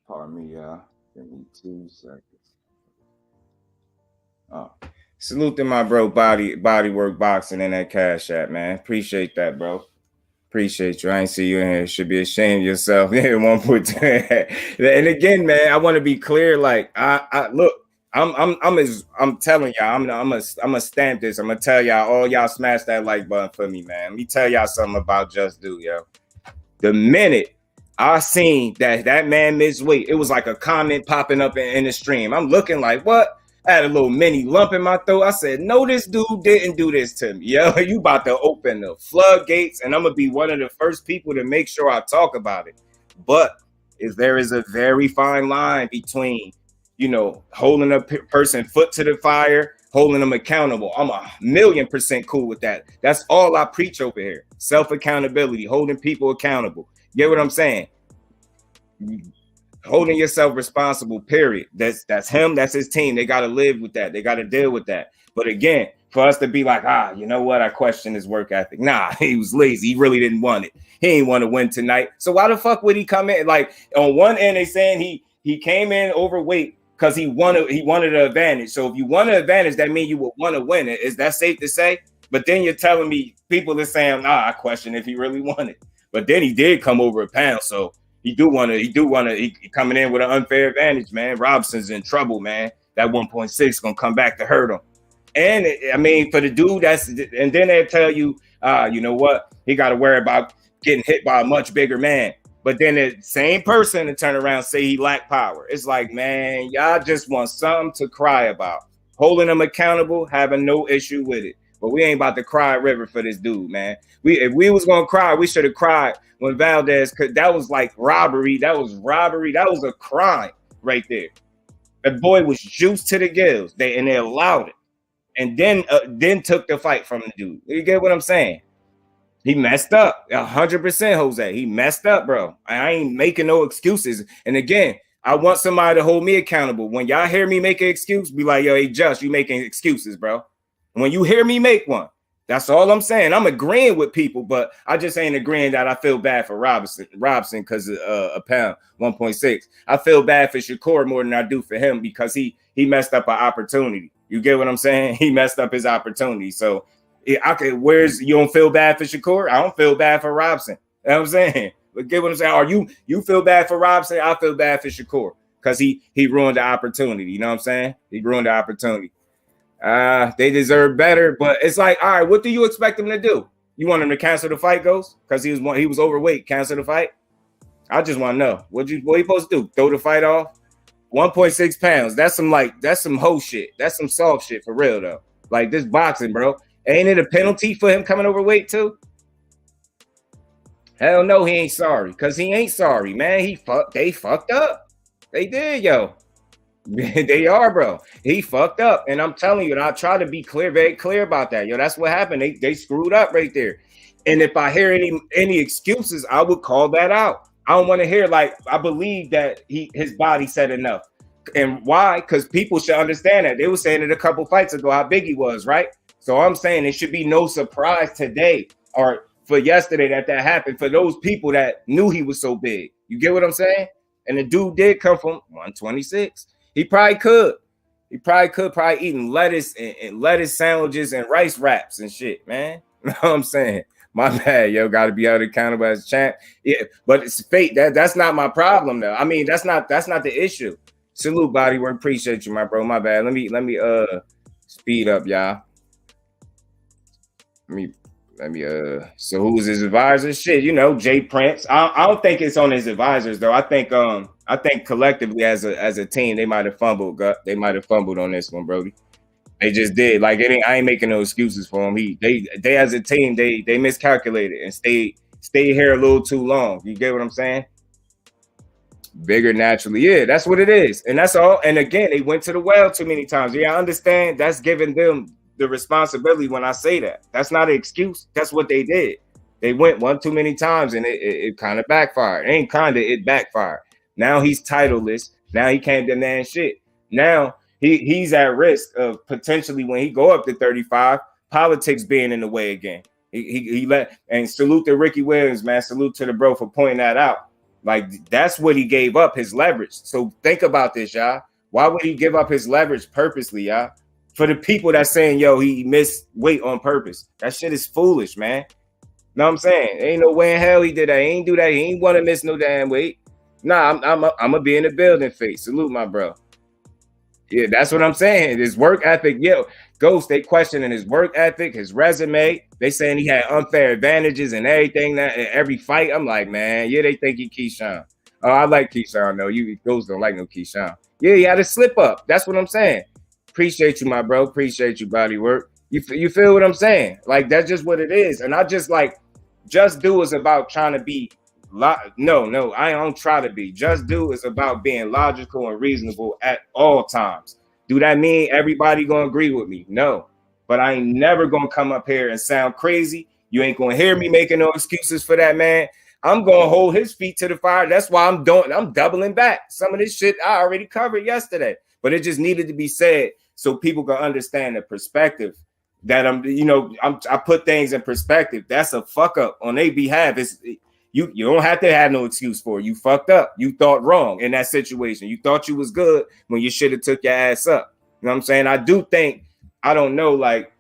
Pardon me, y'all. Give me 2 seconds. Oh, salute to my bro, Bodywork Boxing in that Cash App, man. Appreciate that, bro. Appreciate you. I ain't see you in here. Should be ashamed of yourself. Yeah, 1.2. And again, man, I want to be clear. Like, I look, I'm telling y'all, I'm gonna stamp this. I'm gonna tell y'all, all y'all smash that like button for me, man. Let me tell y'all something about Just Do, yo. The minute I seen that man missed weight, it was like a comment popping up in the stream. I'm looking like, what? I had a little mini lump in my throat. I said, no, this dude didn't do this to me. Yo, you about to open the floodgates, and I'm going to be one of the first people to make sure I talk about it. But there is a very fine line between, holding a person foot to the fire, holding them accountable. I'm 1,000,000% cool with that. That's all I preach over here. Self-accountability, holding people accountable. Get what I'm saying? Holding yourself responsible, period. That's him, that's his team. They got to live with that. They got to deal with that. But again, for us to be like, you know what? I question his work ethic. Nah, he was lazy. He really didn't want it. He ain't want to win tonight. So why the fuck would he come in? Like, on one end, they saying he came in overweight because he wanted an advantage. So if you want an advantage, that means you would want to win it. Is that safe to say? But then you're telling me people are saying, I question if he really wanted. But then he did come over a pound, so he coming in with an unfair advantage, man. Robson's in trouble, man. That 1.6 gonna come back to hurt him. And I mean, for the dude, and then they tell you, you know what? He got to worry about getting hit by a much bigger man. But then the same person to turn around and say he lacked power. It's like, man, y'all just want something to cry about. Holding them accountable, having no issue with it. But we ain't about to cry river for this dude, man. If we was gonna cry, we should have cried when Valdez, cause that was like robbery. That was robbery. That was a crime right there. The boy was juiced to the gills. They allowed it, and then took the fight from the dude. You get what I'm saying? He messed up 100%, Jose. He messed up, bro. I ain't making no excuses. And again, I want somebody to hold me accountable. When y'all hear me make an excuse, be like, yo, hey, Just, you making excuses, bro. When you hear me make one, that's all I'm saying. I'm agreeing with people, but I just ain't agreeing that I feel bad for Robson because of a pound, 1.6. I feel bad for Shakur more than I do for him because he messed up an opportunity. You get what I'm saying? He messed up his opportunity. So you don't feel bad for Shakur? I don't feel bad for Robson. You know what I'm saying? But get what I'm saying? Or you feel bad for Robson? I feel bad for Shakur because he ruined the opportunity. You know what I'm saying? He ruined the opportunity. They deserve better, but it's like, all right, what do you expect them to do? You want him to cancel the fight, Ghost? Because he was overweight. Cancel the fight? I just want to know what you supposed to do? Throw the fight off? 1.6 pounds. That's some hoe shit. That's some soft shit for real though. Like this boxing, bro. Ain't it a penalty for him coming overweight too? Hell no, he ain't sorry. Cause he ain't sorry, man. They fucked up. They did, yo. They are, bro. He fucked up, and I'm telling you, and I try to be clear, very clear about that. Yo, that's what happened. They screwed up right there. And if I hear any excuses, I would call that out. I don't want to hear like I believe that his body said enough. And why? Because people should understand that. They were saying it a couple fights ago how big he was, right? So I'm saying it should be no surprise today or for yesterday that happened for those people that knew he was so big. You get what I'm saying? And the dude did come from 126. He probably could. He probably eating lettuce and lettuce sandwiches and rice wraps and shit, man. You know what I'm saying? My bad, yo, got to be held accountable as champ. Yeah, but it's fate. That's not my problem, though. I mean, that's not the issue. Salute, Bodywork. Appreciate you, my bro. My bad. Let me speed up, y'all. Let me so who's his advisor? Shit, you know, Jay Prince. I don't think it's on his advisors though. I think collectively as a team they might have fumbled. They might have fumbled on this one, Brody. They just did. Like I ain't making no excuses for him. They as a team they miscalculated and stayed here a little too long. You get what I'm saying? Bigger naturally, yeah, that's what it is, and that's all. And again, they went to the well too many times. Yeah, I understand. That's giving them the responsibility when I say that. That's not an excuse. That's what they did. They went one too many times and it kind of backfired. It ain't kind of, it backfired. Now he's titleless. Now he can't demand shit. Now he's at risk of potentially when he go up to 35, politics being in the way again. He let, and salute to Ricky Williams, man. Salute to the bro for pointing that out. Like that's what he gave up, his leverage. So think about this, y'all. Why would he give up his leverage purposely, y'all? For the people that's saying, yo, he missed weight on purpose. That shit is foolish, man. Know what I'm saying? Ain't no way in hell he did that. He ain't do that. He ain't want to miss no damn weight. Nah, I'm gonna be in the building, face. Salute, my bro. Yeah, that's what I'm saying. His work ethic, yo, Ghost, they questioning his work ethic, his resume. They saying he had unfair advantages and everything that in every fight. I'm like, man, yeah, they think he KEYSHAWN. Oh, I like KEYSHAWN though. You Ghost don't like no KEYSHAWN. Yeah, he had a slip up. That's what I'm saying. Appreciate you, my bro. Appreciate you, Bodywork. You feel what I'm saying? Like that's just what it is. And I just like Just Do is about trying to be no, I don't try to be. Just Do is about being logical and reasonable at all times. Do that mean everybody gonna agree with me? No. But I ain't never gonna come up here and sound crazy. You ain't gonna hear me making no excuses for that, man. I'm gonna hold his feet to the fire. That's why I'm doubling back. Some of this shit I already covered yesterday, but it just needed to be said so people can understand the perspective that I put things in perspective. That's a fuck up on their behalf. You don't have to have no excuse for it. You fucked up. You thought wrong in that situation. You thought you was good when you should have took your ass up. You know what I'm saying? I do think, I don't know, like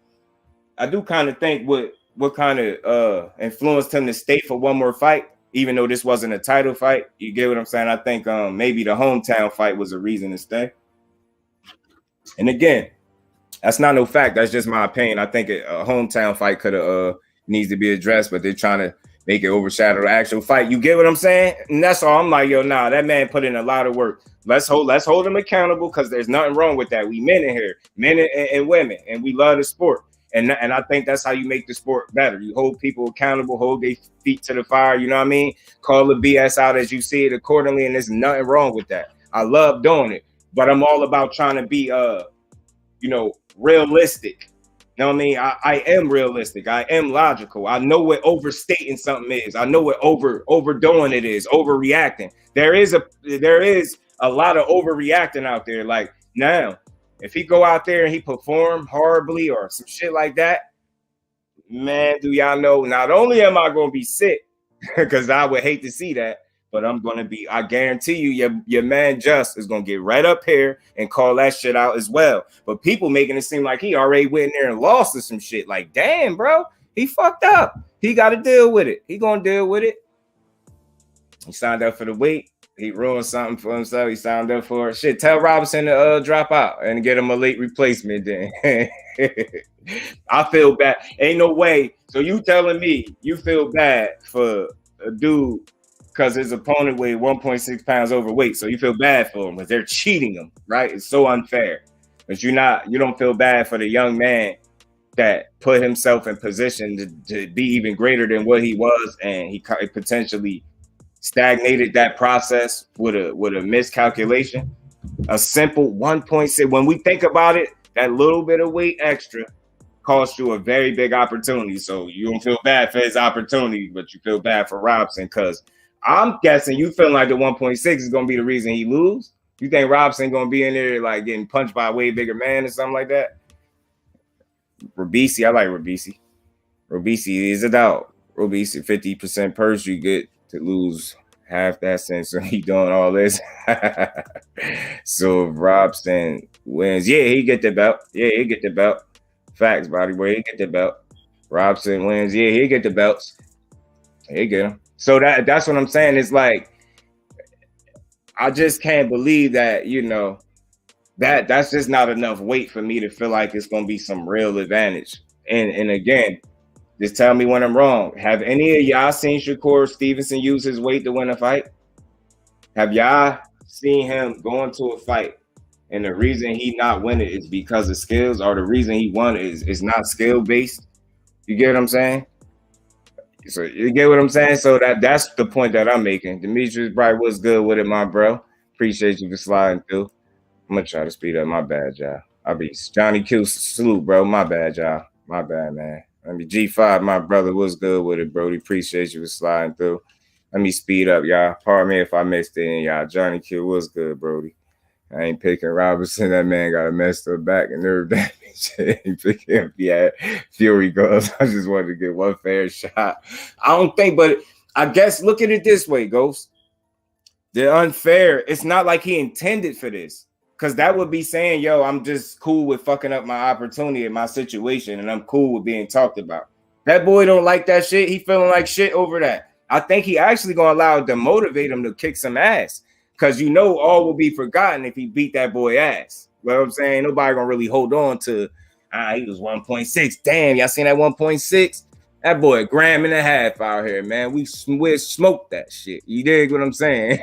I do kind of think what kind of influenced him to stay for one more fight, even though this wasn't a title fight. You get what I'm saying? I think maybe the hometown fight was a reason to stay. And again, that's not no fact. That's just my opinion. I think a hometown fight could have needs to be addressed, but they're trying to make it overshadow the actual fight. You get what I'm saying? And that's all. I'm like, yo, nah, that man put in a lot of work. Let's hold him accountable because there's nothing wrong with that. We men in here, men and women, and we love the sport. And I think that's how you make the sport better. You hold people accountable, hold their feet to the fire. You know what I mean? Call the BS out as you see it accordingly, and there's nothing wrong with that. I love doing it, but I'm all about trying to be realistic. You know what I mean? I am realistic. I am logical. I know what overstating something is. I know what overdoing it is, overreacting. There is a lot of overreacting out there. Like now, if he go out there and he perform horribly or some shit like that, man, do y'all know, not only am I going to be sick, because I would hate to see that, but I'm going to be, I guarantee you, your man Just is going to get right up here and call that shit out as well. But people making it seem like he already went in there and lost to some shit. Like, damn, bro, he fucked up. He got to deal with it. He going to deal with it. He signed up for the weight. He ruined something for himself. He signed up for it. Shit, tell Robinson to drop out and get him a late replacement then. I feel bad. Ain't no way. So you telling me you feel bad for a dude because his opponent weighed 1.6 pounds overweight. So you feel bad for him because they're cheating him, right? It's so unfair. But you don't feel bad for the young man that put himself in position to be even greater than what he was, and he potentially stagnated that process with a miscalculation. A simple 1.6. When we think about it, that little bit of weight extra cost you a very big opportunity. So you don't feel bad for his opportunity, but you feel bad for Robson because I'm guessing you feel like the 1.6 is going to be the reason he lose. You think Robson going to be in there like getting punched by a way bigger man or something like that? Robisi, I like Robisi. Robisi is a dog. Robisi, 50% purse you get to lose half that since he doing all this. So if Robson wins, yeah, he get the belt. Yeah, he get the belt. Facts, body boy, he get the belt. Robson wins, yeah, he get the belts. He get them. So that's what I'm saying. It's like I just can't believe that, you know, that's just not enough weight for me to feel like it's gonna be some real advantage. And again, just tell me when I'm wrong. Have any of y'all seen Shakur Stevenson use his weight to win a fight? Have y'all seen him go into a fight and the reason he not winning is because of skills, or the reason he won is not skill based? You get what I'm saying? So you get what I'm saying? So that's the point that I'm making. Demetrius Bright, what's good with it, my bro? Appreciate you for sliding through. I'm gonna try to speed up. My bad, y'all. I'll be Johnny Q salute, bro. My bad, y'all. My bad, man. Let me G5, my brother. What's good with it, Brody? Appreciate you for sliding through. Let me speed up, y'all. Pardon me if I missed it, y'all. Johnny Q, what's good, Brody? I ain't picking Robinson. That man got a messed up back and nerve damage. Ain't picking him. Yeah, Fury goes. I just wanted to get one fair shot. I don't think, but I guess look at it this way, Ghost. The unfair, it's not like he intended for this. Because that would be saying, yo, I'm just cool with fucking up my opportunity in my situation, and I'm cool with being talked about. That boy don't like that shit. He feeling like shit over that. I think he actually going to allow it to motivate him to kick some ass. Because you know all will be forgotten if he beat that boy ass. You know what I'm saying? Nobody going to really hold on to, he was 1.6. Damn, y'all seen that 1.6? That boy, $1.5 out here, man. We smoked that shit. You dig what I'm saying?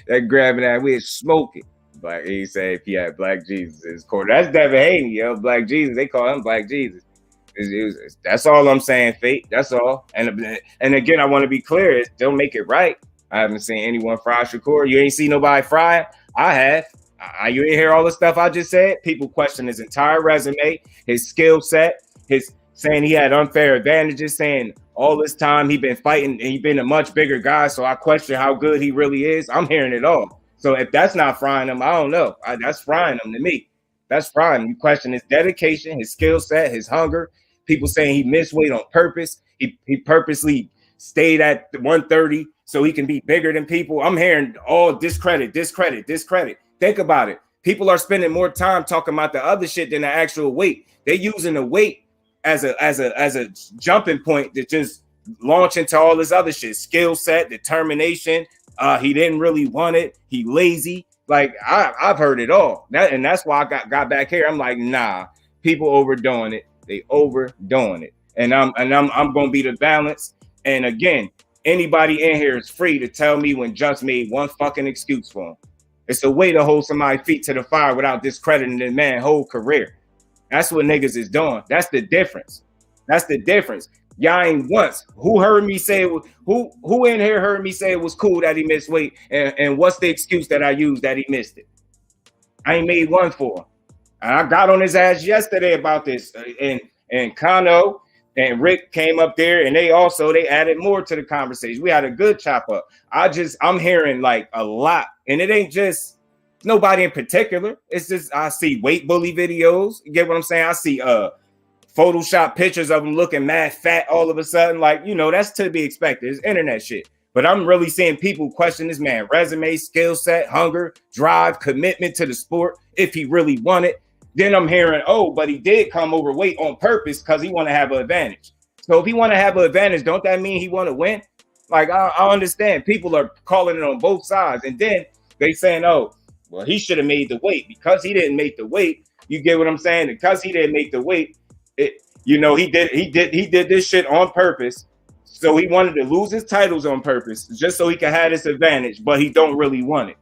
That $1.5, we smoke it. Black, he said if he had Black Jesus in his corner. That's Devin Haney, yo. Black Jesus. They call him Black Jesus. That's all I'm saying, Fate. That's all. And again, I want to be clear. Don't make it right. I haven't seen anyone fry Shakur. You ain't seen nobody fry it? I have. You ain't hear all the stuff I just said? People question his entire resume, his skill set, his saying he had unfair advantages, saying all this time he been fighting and he been a much bigger guy. So I question how good he really is. I'm hearing it all. So if that's not frying him, I don't know. That's frying him to me. That's frying him. You question his dedication, his skill set, his hunger. People saying he missed weight on purpose. He purposely stayed at 130 so he can be bigger than people. I'm hearing all discredit. Think about it. People are spending more time talking about the other shit than the actual weight. They're using the weight as a jumping point to just launch into all this other shit. Skill set, determination. He didn't really want it. He lazy. Like I've heard it all. And that's why I got back here. I'm like, nah, people overdoing it. They overdoing it. And I'm gonna be the balance. And again, anybody in here is free to tell me when Just made one fucking excuse for him. It's a way to hold somebody's feet to the fire without discrediting the man's whole career. That's what niggas is doing. That's the difference. Y'all ain't once. Who heard me say it was, who in here heard me say it was cool that he missed weight? And what's the excuse that I used that he missed it? I ain't made one for him. And I got on his ass yesterday about this. And Kano and Rick came up there and they added more to the conversation. We had a good chop up. I'm hearing like a lot. And it ain't just nobody in particular. It's just I see weight bully videos. You get what I'm saying? I see Photoshop pictures of him looking mad fat all of a sudden. Like, you know, that's to be expected. It's internet shit. But I'm really seeing people question this man resume, skill set, hunger, drive, commitment to the sport, if he really wanted. Then I'm hearing, but he did come overweight on purpose because he want to have an advantage. So if he want to have an advantage, don't that mean he want to win? Like, I understand. People are calling it on both sides. And then they saying, he should have made the weight. Because he didn't make the weight, you get what I'm saying? Because he didn't make the weight, he did this shit on purpose. So he wanted to lose his titles on purpose just so he could have this advantage, but he don't really want it.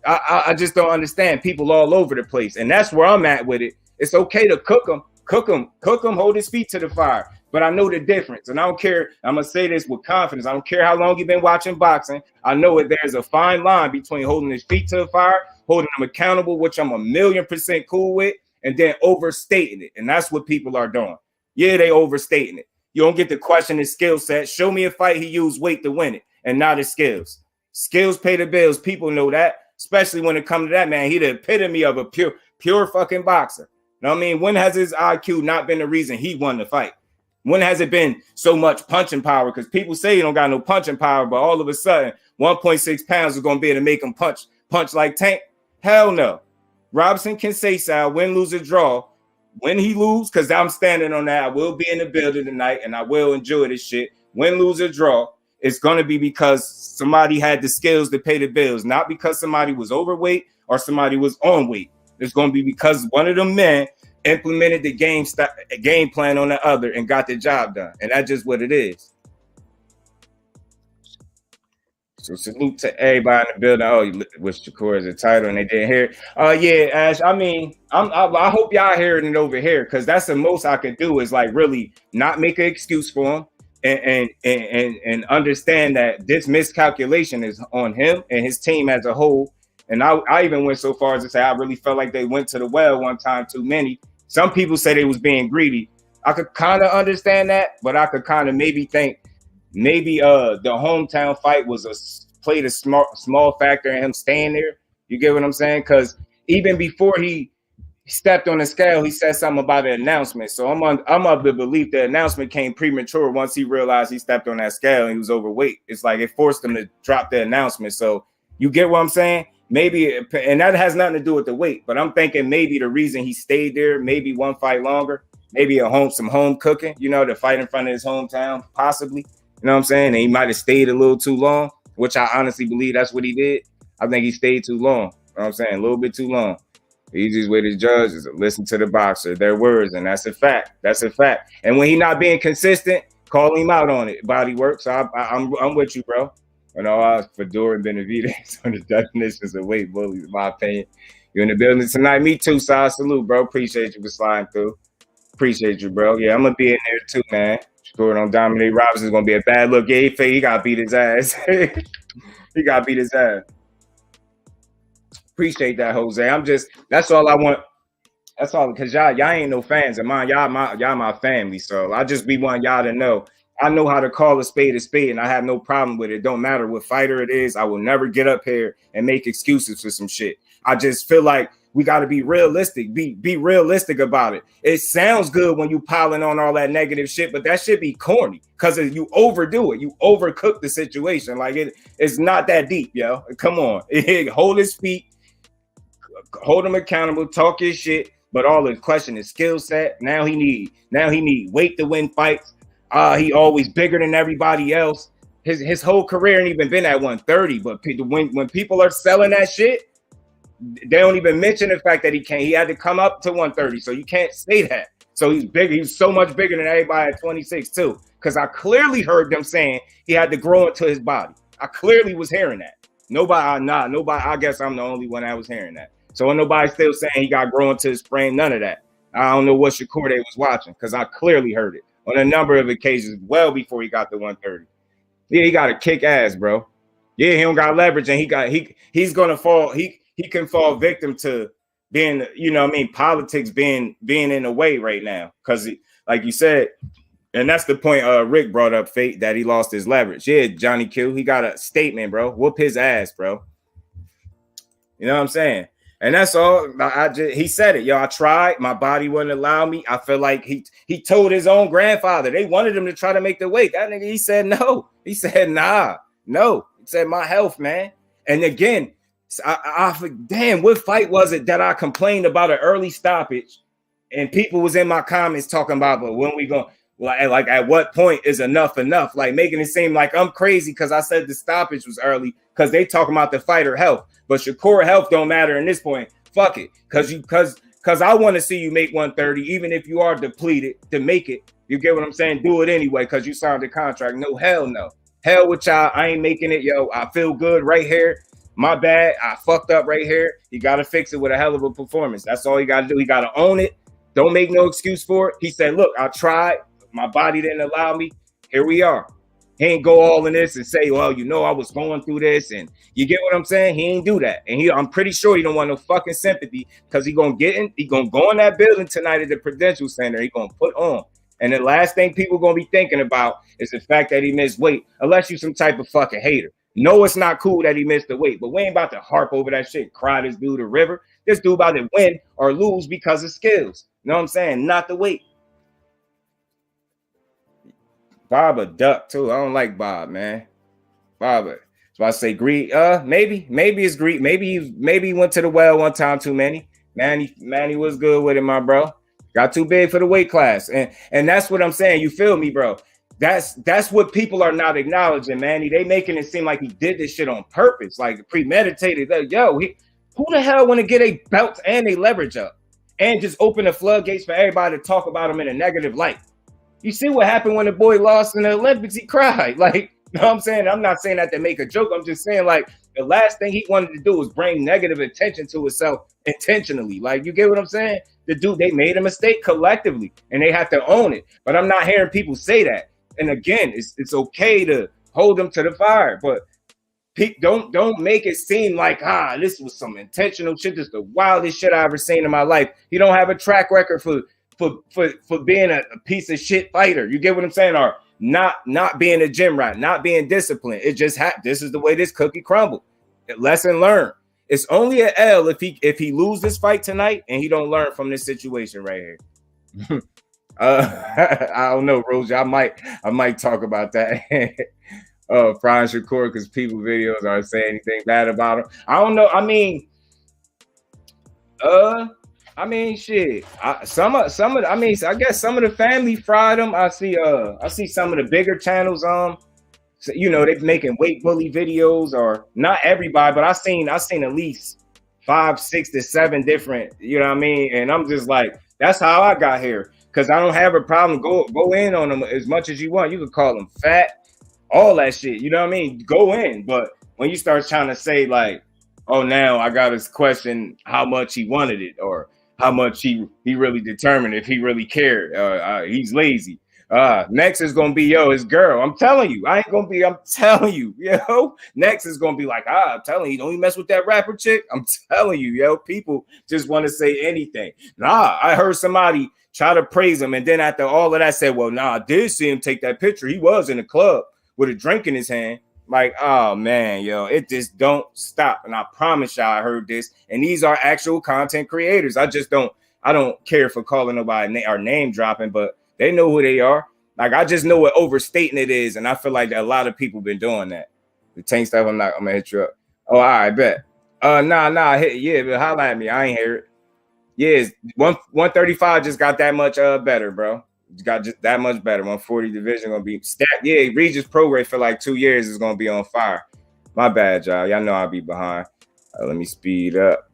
I just don't understand. People all over the place. And that's where I'm at with it. It's okay to cook him, hold his feet to the fire. but I know the difference. And I don't care. I'm going to say this with confidence. I don't care how long you've been watching boxing. I know that there's a fine line between holding his feet to the fire, holding him accountable, which I'm 1,000,000% cool with, and then overstating it. And that's what people are doing. Yeah, they overstating it. You don't get to question his skill set. Show me a fight he used weight to win it and not his skills. Skills pay the bills. People know that, especially when it comes to that, man. He the epitome of a pure fucking boxer. You know what I mean? When has his IQ not been the reason he won the fight? When has it been so much punching power? Because people say you don't got no punching power, but all of a sudden 1.6 pounds is going to be able to make him punch like Tank? Hell no. Robinson can say so, win, lose, or draw. When he lose, because I'm standing on that, I will be in the building tonight and I will enjoy this shit. Win, lose, or draw, it's going to be because somebody had the skills to pay the bills, not because somebody was overweight or somebody was on weight. It's going to be because one of them men implemented the game plan on the other and got the job done. And that's just what it is. So salute to everybody in the building. Oh, you wish Shakur as a title and they didn't hear it. Yeah, Ash. I mean, I hope y'all hearing it over here because that's the most I could do is like really not make an excuse for him and understand that this miscalculation is on him and his team as a whole. And I even went so far as to say I really felt like they went to the well one time too many. Some people say they was being greedy. I could kind of understand that, but I could kind of maybe think maybe the hometown fight played a small factor in him staying there. You get what I'm saying? Because even before he stepped on the scale, he said something about the announcement. So I'm of the belief the announcement came premature once he realized he stepped on that scale and he was overweight. It's like it forced him to drop the announcement. So you get what I'm saying? Maybe, and that has nothing to do with the weight, but I'm thinking maybe the reason he stayed there, maybe one fight longer, maybe some home cooking, to fight in front of his hometown, possibly. You know what I'm saying? And he might have stayed a little too long, which I honestly believe that's what he did. I think he stayed too long. You know what I'm saying? A little bit too long. The easiest way to judge is to listen to the boxer, their words, and that's a fact. That's a fact. And when he's not being consistent, call him out on it. Body work. So I'm with you, bro. And all Fedora and Benavides on the definitions of weight bullies, in my opinion. You're in the building tonight. Me too, so I salute, bro. Appreciate you for sliding through. Appreciate you, bro. Yeah, I'm going to be in there too, man. Shakur don't dominate. Robinson's going to be a bad look. Yeah, he got to beat his ass. He got to beat his ass. Appreciate that, Jose. That's all I want. That's all, because y'all ain't no fans of mine. Y'all my family. So I just be wanting y'all to know. I know how to call a spade, and I have no problem with it. Don't matter what fighter it is. I will never get up here and make excuses for some shit. I just feel like we got to be realistic. Be realistic about it. It sounds good when you piling on all that negative shit, but that should be corny because you overdo it. You overcook the situation. Like it's not that deep, yo. Come on. Hold his feet, hold him accountable, talk his shit, but all the question is skill set. Now he need weight to win fights. He always bigger than everybody else. His whole career ain't even been at 130. But when people are selling that shit, they don't even mention the fact that he had to come up to 130. So you can't say that. So he's bigger. He's so much bigger than everybody at 26 too. Because I clearly heard them saying he had to grow into his body. I clearly was hearing that. Nobody. I guess I'm the only one that was hearing that. So when nobody's still saying he got to grow into his frame, none of that. I don't know what Shakur they was watching because I clearly heard it on a number of occasions well before he got to 130. Yeah, he got to kick ass, bro. Yeah, he don't got leverage, and he's gonna fall. He can fall victim to being, politics being in the way right now. Because, like you said, and that's the point Rick brought up, Fate, that he lost his leverage. Yeah, Johnny Q, he got a statement, bro. Whoop his ass, bro. You know what I'm saying? And that's all. He said it, yo. I tried. My body wouldn't allow me. I feel like he told his own grandfather they wanted him to try to make the weight. That nigga, he said no. He said nah, no. He said my health, man. And again, damn, what fight was it that I complained about an early stoppage, and people was in my comments talking about, but when we going, like at what point is enough? Like making it seem like I'm crazy because I said the stoppage was early because they talking about the fighter health. But Shakur health don't matter in this point. Fuck it. Because I want to see you make 130, even if you are depleted to make it. You get what I'm saying? Do it anyway because you signed the contract. No, hell no. Hell with y'all. I ain't making it, yo. I feel good right here. My bad. I fucked up right here. You got to fix it with a hell of a performance. That's all you got to do. You got to own it. Don't make no excuse for it. He said, look, I tried. my body didn't allow me. Here we are. He ain't go all in this and say, well, you know, I was going through this, and you get what I'm saying? He ain't do that. And I'm pretty sure he don't want no fucking sympathy, because he gonna go in that building tonight at the Prudential Center. He gonna put on. And the last thing people gonna be thinking about is the fact that he missed weight, unless you some type of fucking hater. No, it's not cool that he missed the weight, but we ain't about to harp over that shit, cry this dude a river. This dude about to win or lose because of skills. You know what I'm saying? Not the weight. Bob a duck too. I don't like Bob, man. Bob. So I say greed. Maybe it's greed. Maybe he went to the well one time too many. Manny was good with it, my bro. Got too big for the weight class. And that's what I'm saying. You feel me, bro? That's what people are not acknowledging, Manny. They making it seem like he did this shit on purpose, like premeditated. Like, yo, who the hell want to get a belt and a leverage up and just open the floodgates for everybody to talk about him in a negative light? You see what happened when the boy lost in the Olympics? He cried. Like, you know what I'm saying? I'm not saying that to make a joke. I'm just saying, like, the last thing he wanted to do was bring negative attention to himself intentionally. Like, you get what I'm saying? The dude, they made a mistake collectively, and they have to own it. But I'm not hearing people say that. And again, it's okay to hold them to the fire, but don't make it seem like this was some intentional shit. This is the wildest shit I ever seen in my life. He don't have a track record for being a piece of shit fighter. You get what I'm saying? Or not being a gym rat, not being disciplined. It just this is the way this cookie crumbled. Lesson learned. It's only an L if he lose this fight tonight and he don't learn from this situation right here. I don't know, Rosie. I might talk about that. Brian Shakur, because people videos aren't saying anything bad about him. I don't know. I mean, shit. I guess some of the family fried him. I see some of the bigger channels. So, you know, they're making weight bully videos, or not everybody, but I seen at least 5, 6 to 7 different. You know what I mean? And I'm just like, that's how I got here. Because I don't have a problem. Go in on them as much as you want. You could call them fat, all that shit. You know what I mean? Go in. But when you start trying to say, like, oh, now I got to question how much he wanted it, or how much he really determined if he really cared. He's lazy. Next is going to be, his girl. I'm telling you. I'm telling you, Next is going to be like, I'm telling you, don't you mess with that rapper chick. I'm telling you, people just want to say anything. I heard somebody try to praise him, and then after all of that said, well, I did see him take that picture. He was in the club with a drink in his hand. Like, oh man, it just don't stop. And I promise y'all, I heard this, and these are actual content creators. I don't care for calling nobody or name dropping, but they know who they are. Like, I just know what overstating it is, and I feel like a lot of people been doing that. The tank stuff, I'm gonna hit you up. Oh, all right, bet. But holla at me. I ain't hear it. Yeah, 135 just got that much better, bro. Got just that much better. 140 division gonna be stacked. Yeah, Regis progress for like 2 years is gonna be on fire. My bad, y'all. Y'all know I'll be behind. Let me speed up.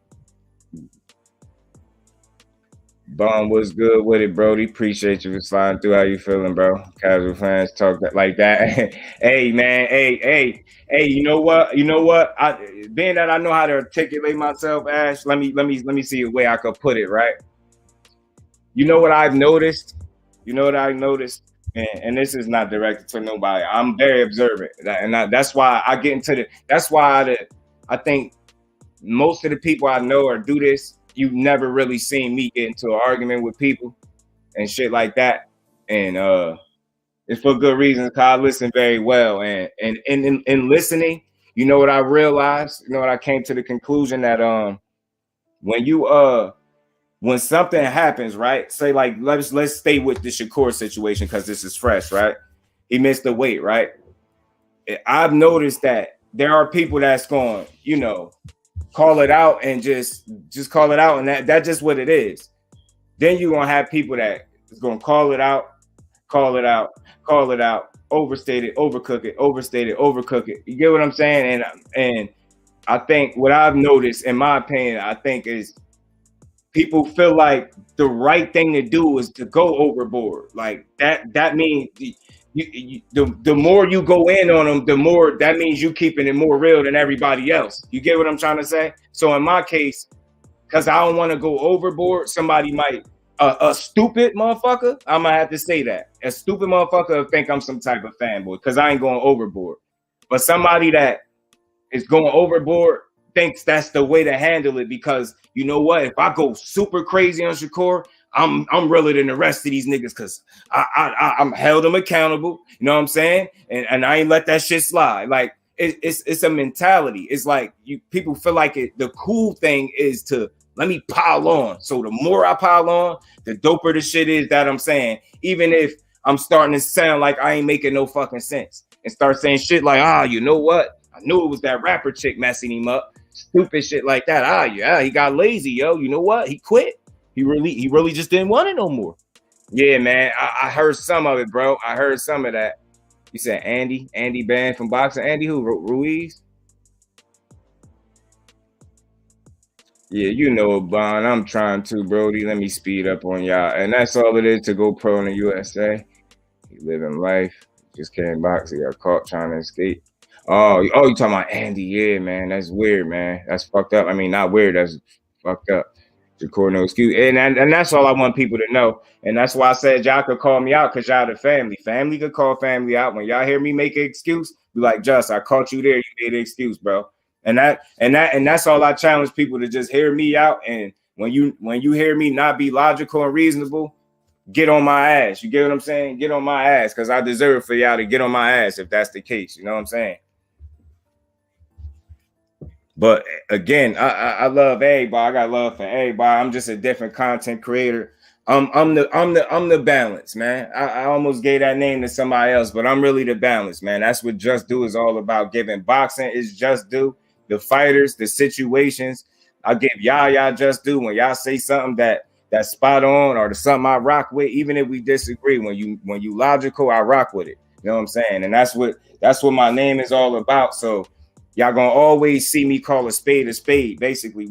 Bum was good with it, Brody. Appreciate you for sliding through. How you feeling, bro? Casual fans talk like that. Hey, man. Hey. You know what? Being that I know how to articulate myself, Ash. Let me see a way I could put it. Right. You know what I've noticed? And this is not directed to nobody. I'm very observant, and that's why I get into the. That's why I think most of the people I know or do this. You've never really seen me get into an argument with people and shit like that. And it's for good reasons, because I listen very well. And in listening, you know what I realized? You know what I came to the conclusion that when something happens, right? Say, like, let's stay with the Shakur situation, because this is fresh, right? He missed the weight, right? I've noticed that there are people that's going, call it out and just call it out, and that's just what it is. Then you're gonna have people that is gonna call it out, overstate it, overcook it, overstate it, overcook it. You get what I'm saying? And I think what I've noticed, in my opinion, I think is people feel like the right thing to do is to go overboard. Like that means the more you go in on them, the more that means you keeping it more real than everybody else. You get what I'm trying to say? So in my case, because I don't want to go overboard, somebody might A stupid motherfucker, I'm gonna have to say that. A stupid motherfucker think I'm some type of fanboy because I ain't going overboard. But somebody that is going overboard thinks that's the way to handle it because you know what? If I go super crazy on Shakur, I'm realer than the rest of these niggas because I'm held them accountable. You know what I'm saying? And I ain't let that shit slide. Like it's a mentality. It's like you people feel like it. The cool thing is to let me pile on. So the more I pile on, the doper the shit is that I'm saying. Even if I'm starting to sound like I ain't making no fucking sense and start saying shit like, you know what? I knew it was that rapper chick messing him up. Stupid shit like that. Yeah, he got lazy, yo. You know what? He quit. He really just didn't want it no more. Yeah, man. I heard some of it, bro. I heard some of that. You said Andy banned from boxing. Andy who? Ruiz? Yeah, you know, Bond. I'm trying to, Brody. Let me speed up on y'all. And that's all it is to go pro in the USA. He living life. Just came box. He got caught trying to escape. You talking about Andy? Yeah, man. That's weird, man. That's fucked up. I mean, not weird. That's fucked up. Record no excuse. And that's all I want people to know. And that's why I said y'all could call me out because y'all the family. Family could call family out. When y'all hear me make an excuse, be like, Just, I caught you there. You made an excuse, bro. And that's all I challenge people to just hear me out. And when you hear me not be logical and reasonable, get on my ass. You get what I'm saying? Get on my ass because I deserve for y'all to get on my ass if that's the case. You know what I'm saying? But again, I love everybody. I got love for everybody. I'm just a different content creator. I'm the balance, man. I almost gave that name to somebody else, but I'm really the balance, man. That's what Just Do is all about. Giving boxing is Just Do. The fighters, the situations. I give y'all Just Do when y'all say something that's spot on or the something I rock with, even if we disagree. When you logical, I rock with it. You know what I'm saying? And that's what my name is all about. So y'all gonna always see me call a spade a spade. Basically,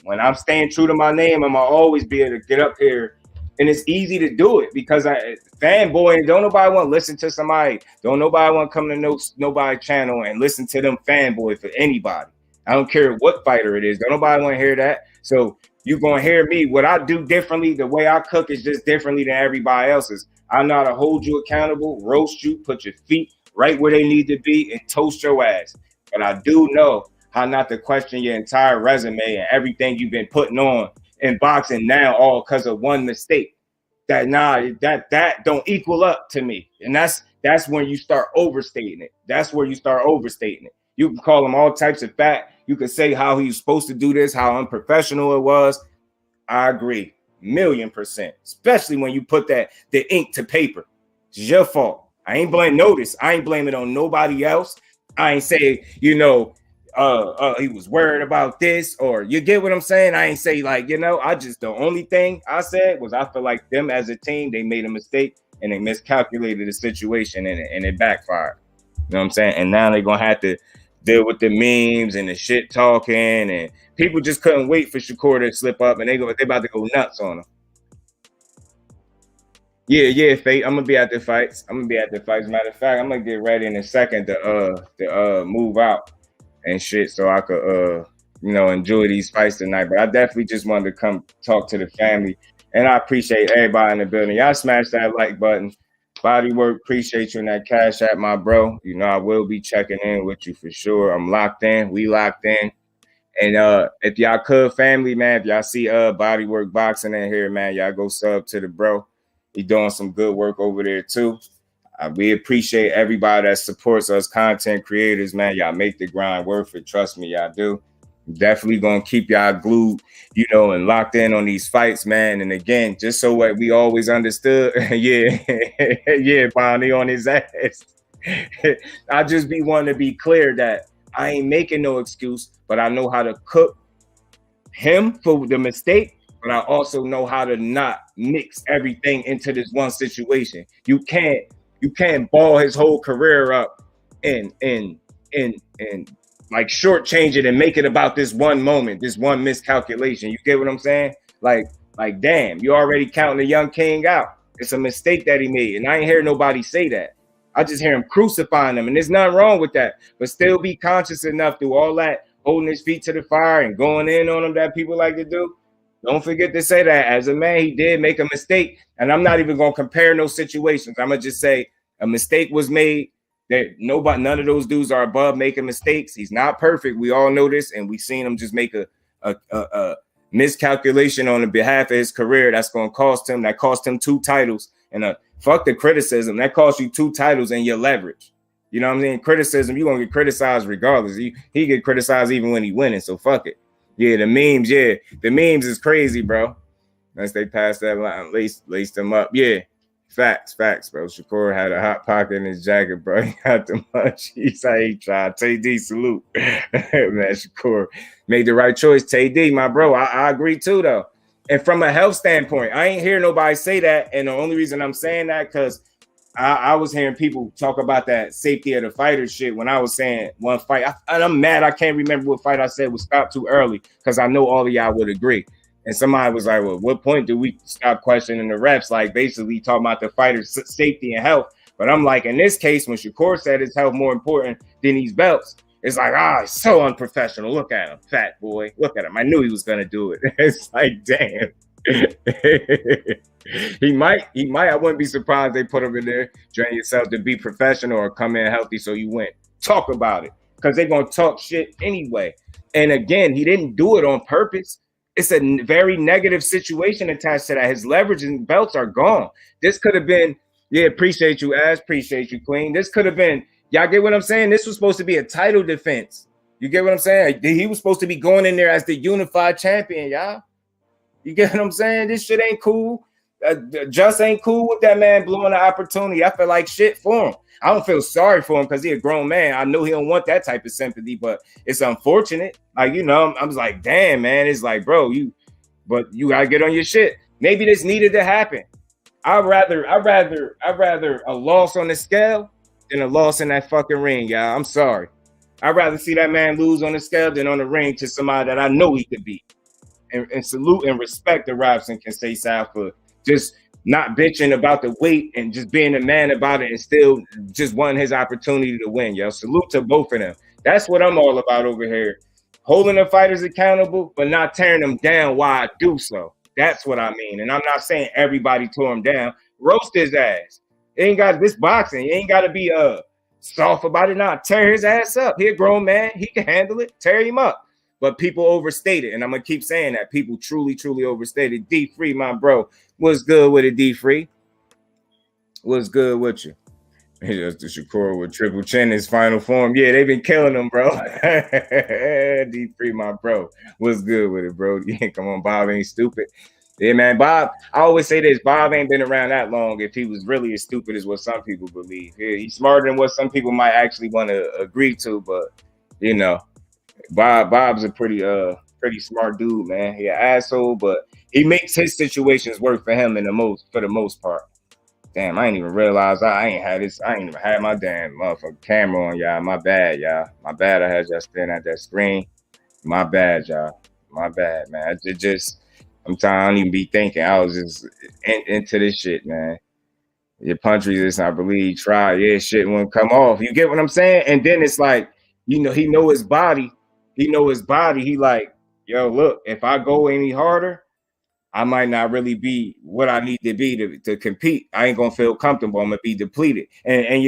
when I'm staying true to my name, I'm gonna always be able to get up here, and it's easy to do it because I fanboy and don't nobody want to listen to somebody. Don't nobody want to come to nobody channel and listen to them fanboy for anybody. I don't care what fighter it is. Don't nobody want to hear that. So you gonna hear me. What I do differently, the way I cook is just differently than everybody else's. I know how to hold you accountable, roast you, put your feet right where they need to be, and toast your ass. But I do know how not to question your entire resume and everything you've been putting on in boxing now, all because of one mistake. That don't equal up to me, and that's when you start overstating it. That's where you start overstating it. You can call him all types of fat. You can say how he's supposed to do this, how unprofessional it was. I agree, 1,000,000%. Especially when you put the ink to paper. It's your fault. I ain't blaming notice. I ain't blaming it on nobody else. I ain't say, he was worried about this, or you get what I'm saying? I ain't say the only thing I said was I feel like them as a team, they made a mistake and they miscalculated the situation and it backfired. You know what I'm saying? And now they're going to have to deal with the memes and the shit talking, and people just couldn't wait for Shakur to slip up, and they about to go nuts on him. Yeah, Fate. I'm gonna be at the fights. Matter of fact, I'm gonna get ready in a second to move out and shit, so I could enjoy these fights tonight. But I definitely just wanted to come talk to the family, and I appreciate everybody in the building. Y'all smash that like button. Bodywork, appreciate you in that Cash App, my bro. You know I will be checking in with you for sure. I'm locked in. We locked in. And if y'all could, family, man, if y'all see Bodywork Boxing in here, man, y'all go sub to the bro. He doing some good work over there too. We appreciate everybody that supports us content creators, man. Y'all make the grind worth it. Trust me, y'all do. Definitely gonna keep y'all glued, and locked in on these fights, man. And again, just so what we always understood, yeah, Bonnie on his ass. I just be wanting to be clear that I ain't making no excuse, but I know how to cook him for the mistake. But I also know how to not mix everything into this one situation. You can't ball his whole career up and like shortchange it and make it about this one moment, this one miscalculation. You get what I'm saying? Like damn, you already counting the young king out. It's a mistake that he made, and I ain't hear nobody say that. I just hear him crucifying him, and there's nothing wrong with that. But still be conscious enough through all that holding his feet to the fire and going in on him that people like to do. Don't forget to say that. As a man, he did make a mistake. And I'm not even going to compare no situations. I'm going to just say a mistake was made. That none of those dudes are above making mistakes. He's not perfect. We all know this. And we've seen him just make a miscalculation on the behalf of his career. That's going to cost him. That cost him 2 titles. And fuck the criticism. That cost you 2 titles and your leverage. You know what I'm saying? Criticism, you're going to get criticized regardless. He get criticized even when he winning. So fuck it. Yeah, the memes. Yeah, the memes is crazy, bro. Unless they pass that line, lace them up. Yeah, facts, bro. Shakur had a hot pocket in his jacket, bro. He got the munchies. I ain't tried. TD, salute. Man, Shakur made the right choice. TD, my bro. I agree too, though. And from a health standpoint, I ain't hear nobody say that. And the only reason I'm saying that because I was hearing people talk about that safety of the fighter shit when I was saying one fight. And I'm mad I can't remember what fight I said was stopped too early because I know all of y'all would agree. And somebody was like, well, what point do we stop questioning the refs? Like basically talking about the fighter's safety and health. But I'm like, in this case, when Shakur said his health more important than these belts, it's like, it's so unprofessional. Look at him, fat boy. Look at him. I knew he was going to do it. It's like, damn. He might. I wouldn't be surprised they put him in there. Train yourself to be professional or come in healthy so you win. Talk about it because they're gonna talk shit anyway. And again, he didn't do it on purpose. It's a very negative situation attached to that. His leverage and belts are gone. This could have been, appreciate you, Ash. Appreciate you, Queen. This could have been, y'all get what I'm saying? This was supposed to be a title defense. You get what I'm saying? He was supposed to be going in there as the unified champion, y'all. You get what I'm saying? This shit ain't cool. Just ain't cool with that man blowing the opportunity. I feel like shit for him. I don't feel sorry for him because he's a grown man. I know he don't want that type of sympathy, but it's unfortunate. Like, you know, I was like, damn, man. It's like, bro, you gotta get on your shit. Maybe this needed to happen. I'd rather a loss on the scale than a loss in that fucking ring, y'all. I'm sorry. I'd rather see that man lose on the scale than on the ring to somebody that I know he could beat. And salute and respect the Robson can say South for just not bitching about the weight and just being a man about it and still just wanting his opportunity to win, yo. Salute to both of them. That's what I'm all about over here. Holding the fighters accountable, but not tearing them down while I do so. That's what I mean. And I'm not saying everybody tore him down. Roast his ass. It ain't got this boxing. You ain't got to be soft about it. Nah, tear his ass up. He a grown man. He can handle it. Tear him up. But people overstate it, and I'm gonna keep saying that. People truly overstated. D Free, my bro. What's good with it, D Free? What's good with you? Just the Shakur with triple chin his final form. Yeah, they've been killing him, bro. D Free, my bro. What's good with it, bro? Yeah, come on, Bob ain't stupid. Yeah, man, Bob. I always say this: Bob ain't been around that long. If he was really as stupid as what some people believe, yeah, he's smarter than what some people might actually want to agree to. But you know. Bob's a pretty smart dude, man. He an asshole, but he makes his situations work for him for the most part. Damn, I ain't even realize I ain't even had my damn motherfucking camera on, y'all. My bad, y'all. My bad. I had y'all staring at that screen. My bad, y'all. My bad, man. Sometimes I don't even be thinking. I was just into this shit, man. Your punch resistance, I believe, try. Yeah, shit won't come off. You get what I'm saying? And then it's like, you know, he know his body. He like, yo, look, if I go any harder, I might not really be what I need to be to compete. I ain't gonna feel comfortable. I'm gonna be depleted. And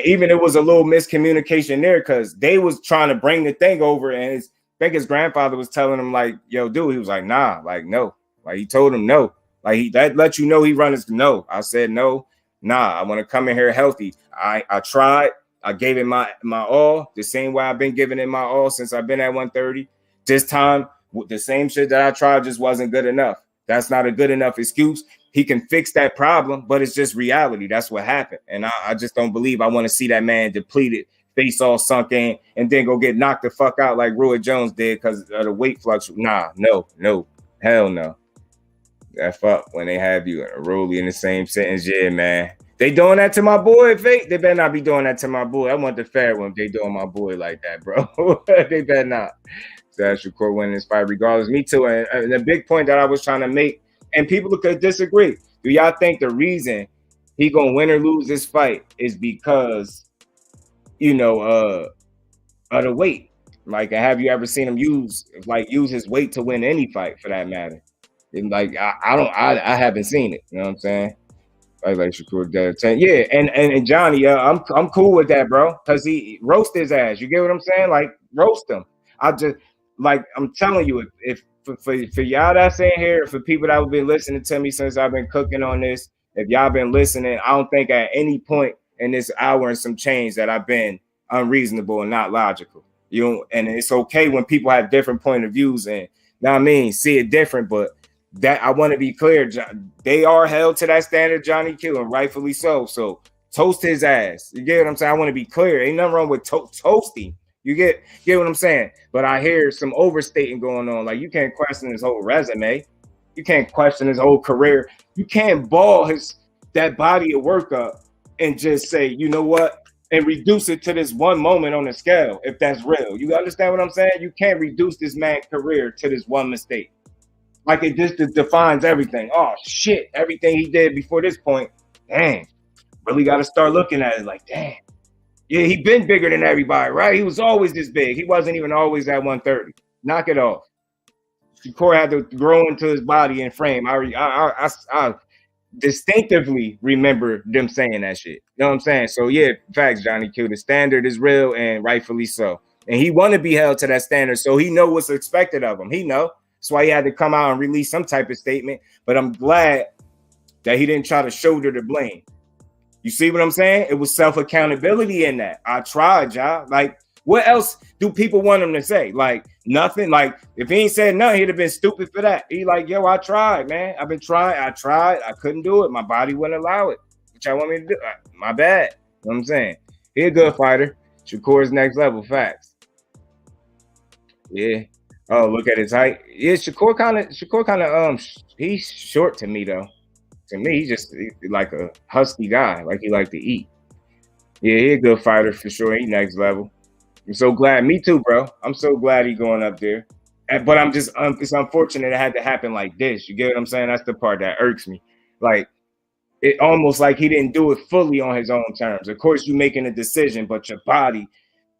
even it was a little miscommunication there because they was trying to bring the thing over, and I think his grandfather was telling him like, yo, dude, he was like, nah, like no. Like he told him no. Like that let you know he run his no. I said no, nah, I want to come in here healthy. I tried. I gave it my all, the same way I've been giving it my all since I've been at 130. This time, the same shit that I tried just wasn't good enough. That's not a good enough excuse. He can fix that problem, but it's just reality. That's what happened. And I just don't believe I want to see that man depleted, face all sunk in, and then go get knocked the fuck out like Roy Jones did because of the weight flux. Nah, no, hell no. That fuck when they have you and a rollie in the same sentence. Yeah, man. They doing that to my boy, Fake. They better not be doing that to my boy. I want the fair one. They doing my boy like that, bro. They better not. So that's Shakur winning this fight regardless. Me too. And the big point that I was trying to make, and people could disagree. Do y'all think the reason he gonna win or lose this fight is because, you know, of the weight? Like, have you ever seen him use his weight to win any fight for that matter? And like I haven't seen it. You know what I'm saying? Like Shakur does. Yeah, and Johnny, I'm cool with that, bro. Cause he roast his ass. You get what I'm saying? Like roast him. I just like I'm telling you, if for y'all that's in here, for people that have been listening to me since I've been cooking on this, if y'all been listening, I don't think at any point in this hour and some change that I've been unreasonable and not logical. You know, and it's okay when people have different point of views and know what I mean, see it different, but that I want to be clear, they are held to that standard, Johnny Q, and rightfully so. So toast his ass. You get what I'm saying? I want to be clear. Ain't nothing wrong with toasting. You get what I'm saying? But I hear some overstating going on. Like you can't question his whole resume. You can't question his whole career. You can't ball that body of work up and just say, you know what? And reduce it to this one moment on the scale, if that's real. You understand what I'm saying? You can't reduce this man's career to this one mistake. Like it just defines everything. Oh shit, everything he did before this point. Dang, really got to start looking at it like, damn. Yeah, he been bigger than everybody, right? He was always this big. He wasn't even always at 130. Knock it off. Shakur had to grow into his body and frame. I distinctively remember them saying that shit. You know what I'm saying? So yeah, facts, Johnny Q. The standard is real and rightfully so. And he want to be held to that standard, so he know what's expected of him. He know. That's why he had to come out and release some type of statement. But I'm glad that he didn't try to shoulder the blame. You see what I'm saying? It was self-accountability in that. I tried, y'all. Like, what else do people want him to say? Like, nothing. Like, if he ain't said nothing, he'd have been stupid for that. He like, yo, I tried, man. I've been trying. I tried. I couldn't do it. My body wouldn't allow it. Which I want me to do. My bad. You know what I'm saying? He a good fighter. Shakur's next level. Facts. Yeah. Oh, look at his height. Yeah, Shakur kind of he's short to me though. To me, he's like a husky guy. Like he like to eat. Yeah, he's a good fighter for sure. He next level. I'm so glad. Me too, bro. I'm so glad he's going up there. But I'm just it's unfortunate it had to happen like this. You get what I'm saying? That's the part that irks me. Like it almost like he didn't do it fully on his own terms. Of course, you making a decision, but your body,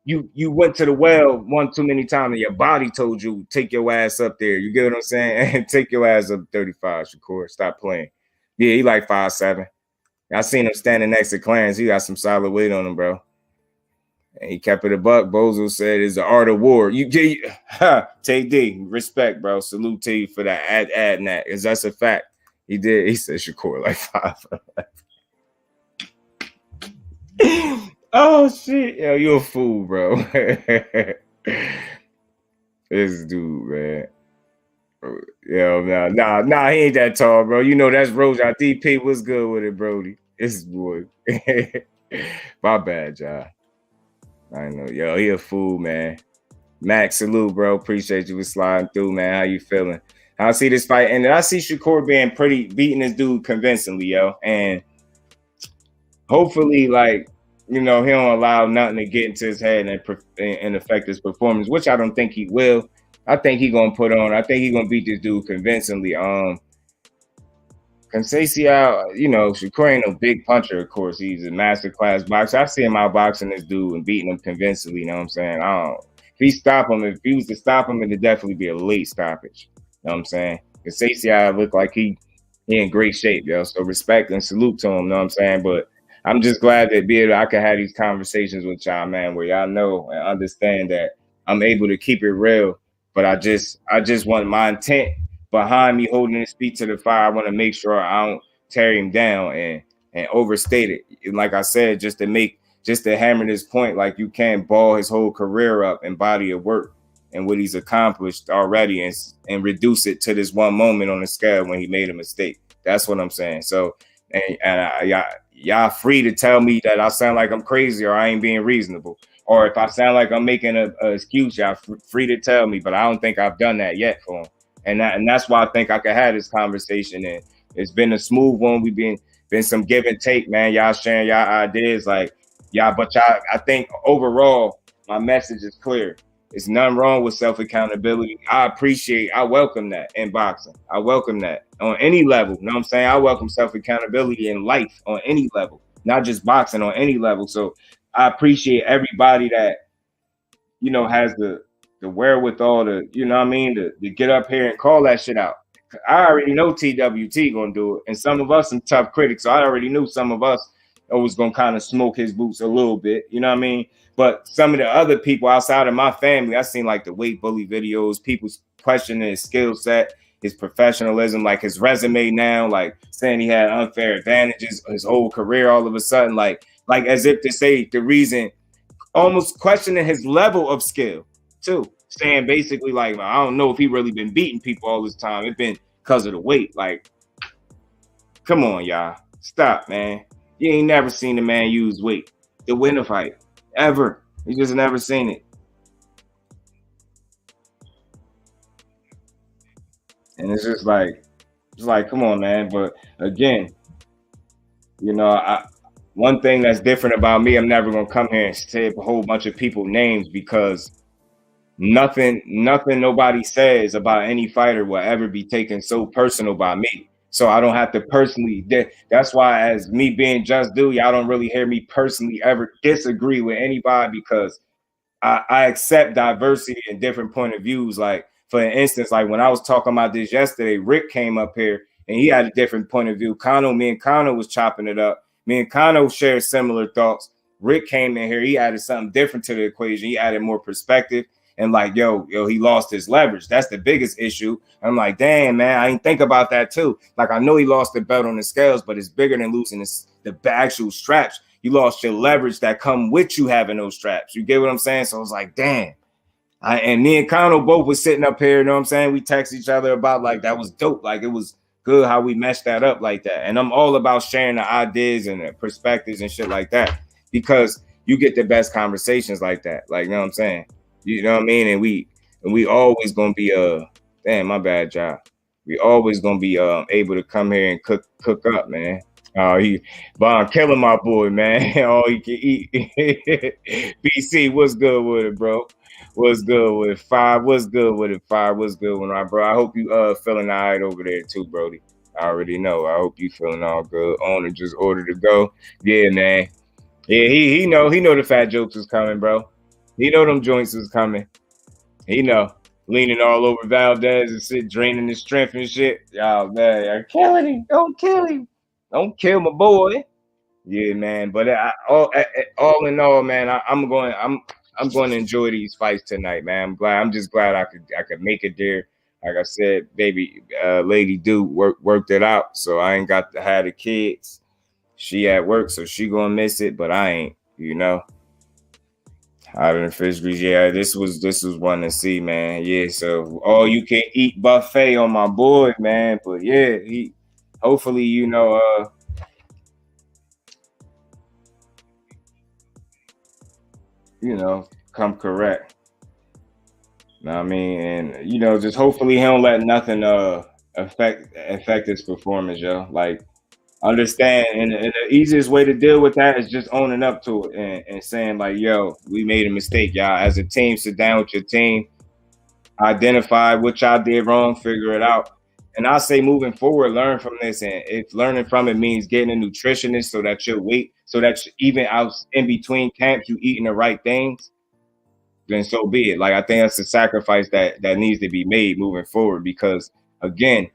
you went to the well one too many times, and your body told you take your ass up there. You get what I'm saying? And take your ass up 35, Shakur. Stop playing. Yeah, he like 5'7". I seen him standing next to Clarence. He got some solid weight on him, bro. And he kept it a buck. Bozo said it's the art of war. You get Tay D, respect, bro. Salute to you for that adding that, because that's a fact. He did. He said Shakur like 5'11". Oh shit, yo, you a fool, bro. This dude, man. Yo, nah, he ain't that tall, bro. You know that's Roja. DP, what's good with it, Brody? It's boy. My bad, y'all. I know, yo, he a fool, man. Max, salute, bro. Appreciate you for sliding through, man. How you feeling? I see this fight, and I see Shakur beating this dude convincingly, yo, and hopefully, like, you know, he don't allow nothing to get into his head and affect his performance, which I don't think he will. I think he's gonna beat this dude convincingly. Conceição, you know, Shakur ain't no big puncher, of course. He's a masterclass boxer. I see him outboxing this dude and beating him convincingly, you know what I'm saying? If he was to stop him, it'd definitely be a late stoppage. You know what I'm saying? Conceição look like he in great shape, yo. So respect and salute to him, you know what I'm saying? But I'm just glad that I could have these conversations with y'all, man, where y'all know and understand that I'm able to keep it real. But I just want my intent behind me holding his feet to the fire. I want to make sure I don't tear him down and overstate it. And like I said, just to hammer this point, like you can't ball his whole career up and body of work and what he's accomplished already and reduce it to this one moment on the scale when he made a mistake. That's what I'm saying. So, y'all free to tell me that I sound like I'm crazy or I ain't being reasonable. Or if I sound like I'm making an excuse, y'all free to tell me, but I don't think I've done that yet for him. And that's why I think I could have this conversation. And it's been a smooth one. We've been some give and take, man. Y'all sharing y'all ideas, like I think overall my message is clear. It's nothing wrong with self-accountability. I welcome that in boxing. I welcome that on any level. You know what I'm saying? I welcome self-accountability in life on any level, not just boxing, on any level. So I appreciate everybody that, you know, has the wherewithal to, you know what I mean, to get up here and call that shit out. I already know TWT gonna do it, and some of us some tough critics. So I already knew some of us was gonna kind of smoke his boots a little bit. You know what I mean? But some of the other people outside of my family, I seen like the weight bully videos, people questioning his skill set, his professionalism, like his resume now, like saying he had unfair advantages his whole career all of a sudden, like as if to say the reason, almost questioning his level of skill too, saying basically like I don't know if he really been beating people all this time. It's been because of the weight. Like, come on, y'all, stop, man. You ain't never seen a man use weight to win a fight ever. You just never seen it, and it's like, come on, man. But again, I one thing that's different about me, I'm never gonna come here and say a whole bunch of people names because nothing nobody says about any fighter will ever be taken so personal by me. So I don't have to personally. That's why, as me being Just Do, y'all don't really hear me personally ever disagree with anybody because I accept diversity and different point of views. Like for instance, like when I was talking about this yesterday, Rick came up here and he had a different point of view. Me and Kano was chopping it up. Me and Kano shared similar thoughts. Rick came in here, he added something different to the equation. He added more perspective and like, yo, he lost his leverage. That's the biggest issue. I'm like, damn, man, I didn't think about that too. Like, I know he lost the belt on the scales, but it's bigger than losing the actual straps. You lost your leverage that come with you having those straps. You get what I'm saying? So I was like, damn. And me and Kano both was sitting up here, you know what I'm saying? We text each other about like that was dope. Like it was good how we meshed that up like that. And I'm all about sharing the ideas and the perspectives and shit like that because you get the best conversations like that. Like, you know what I'm saying? You know what I mean? And we always gonna be damn, my bad job. We always gonna be able to come here and cook up, man. But I'm killing my boy, man. All he can eat. BC, what's good with it, bro? What's good with it? Five, what's good with it? Five, what's good with it, bro? I hope you feeling all right over there too, Brody. I already know. I hope you feeling all good. On and just order to go. Yeah, man. Yeah, he know the fat jokes is coming, bro. He know them joints is coming. He know. Leaning all over Valdez and shit, draining his strength and shit. Oh man, you're killing him. Don't kill him. Don't kill my boy. Yeah, man. But all in all, man, I'm going to enjoy these fights tonight, man. I'm just glad I could make it there. Like I said, baby, Lady Dude worked it out, so I ain't got to have the kids. She at work, so she gonna miss it, but I ain't. Out in the fish grease, yeah. This was one to see, man. Yeah, so all you can eat buffet on my boy, man. But yeah, he hopefully come correct. Know what I mean, and just hopefully he don't let nothing affect his performance, yo. Like understand, and the easiest way to deal with that is just owning up to it and saying like, yo, we made a mistake, y'all. As a team, sit down with your team, identify what y'all did wrong, figure it out. And I say moving forward, learn from this. And if learning from it means getting a nutritionist so that your weight, so that even out in between camps, you eating the right things, then so be it. Like I think that's the sacrifice that needs to be made moving forward. Because again,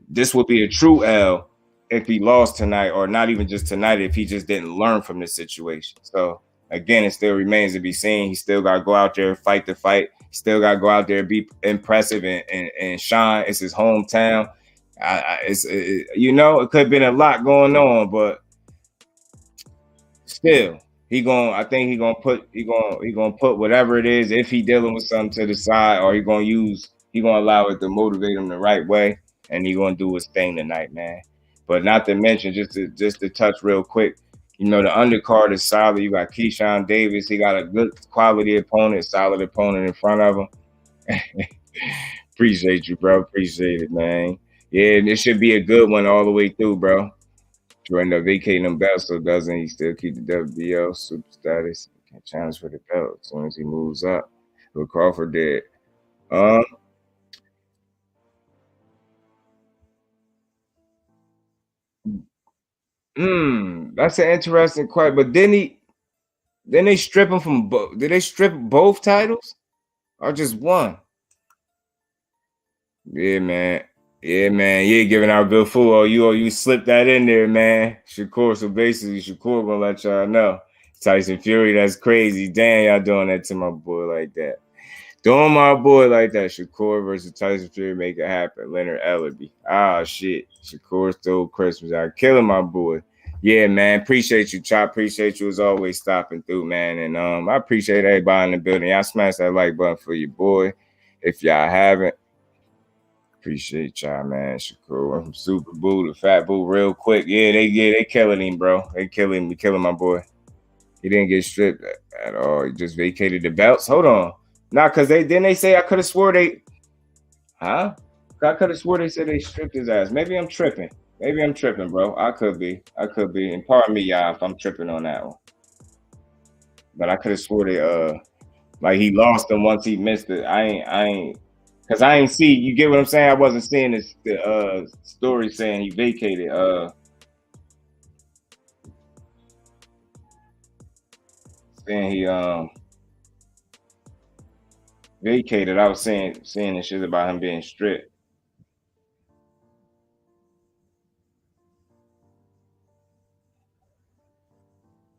this would be a true L if he lost tonight, or not even just tonight, if he just didn't learn from this situation. So again, it still remains to be seen. He still got to go out there and fight the fight. Still got to go out there and be impressive and shine. It's his hometown. It could have been a lot going on, but still, I think he gonna put whatever it is, if he dealing with something, to the side, or he gonna allow it to motivate him the right way, and he gonna do his thing tonight, man. But not to mention, just to touch real quick, the undercard is solid. You got KEYSHAWN Davis. He got a good quality opponent, solid opponent in front of him. Appreciate you, bro. Appreciate it, man. Yeah, this should be a good one all the way through, bro. To end up vacating them belts, so doesn't he still keep the WBL super status? He can challenge for the belt as soon as he moves up. But Crawford did. That's an interesting question. But then they strip him from both. Did they strip both titles or just one? Yeah, man. Yeah, man. Yeah, giving out good food. Oh, you slipped that in there, man. Shakur. So basically, Shakur gonna let y'all know. Tyson Fury, that's crazy. Damn, y'all doing that to my boy like that. Doing my boy like that. Shakur versus Tyson Fury, make it happen. Leonard Ellerby. Ah, shit. Shakur stole Christmas out. Killing my boy. Yeah, man. Appreciate you, Chop. Appreciate you as always stopping through, man. And I appreciate everybody in the building. Y'all smash that like button for your boy. If y'all haven't, appreciate y'all, man. Shakur from Super Boo to Fat Boo, real quick. Yeah, they killing him, bro. They killing him. They killing my boy. He didn't get stripped at all. He just vacated the belts. Hold on. Nah, cause they say I could have swore they huh? I could have swore they said they stripped his ass. Maybe I'm tripping. Maybe I'm tripping, bro. I could be. I could be. And pardon me, y'all, if I'm tripping on that one. But I could have swore they like he lost him once he missed it. I ain't because I ain't see, you get what I'm saying? I wasn't seeing this the story saying he vacated saying he vacated. I was saying this shit about him being stripped.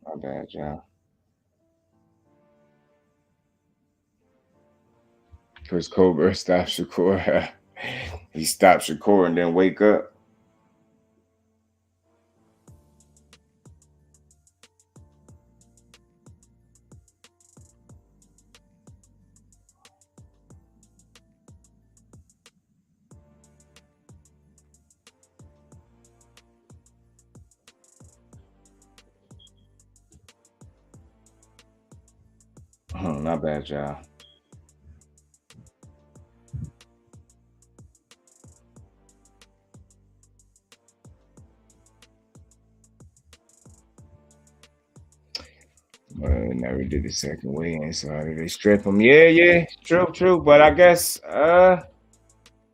My bad, y'all. Chris Colbert stopped Shakur. He stopped Shakur and then wake up. Not bad, y'all. Never did the second weigh-in, so how did they strip him? Yeah, true. But I guess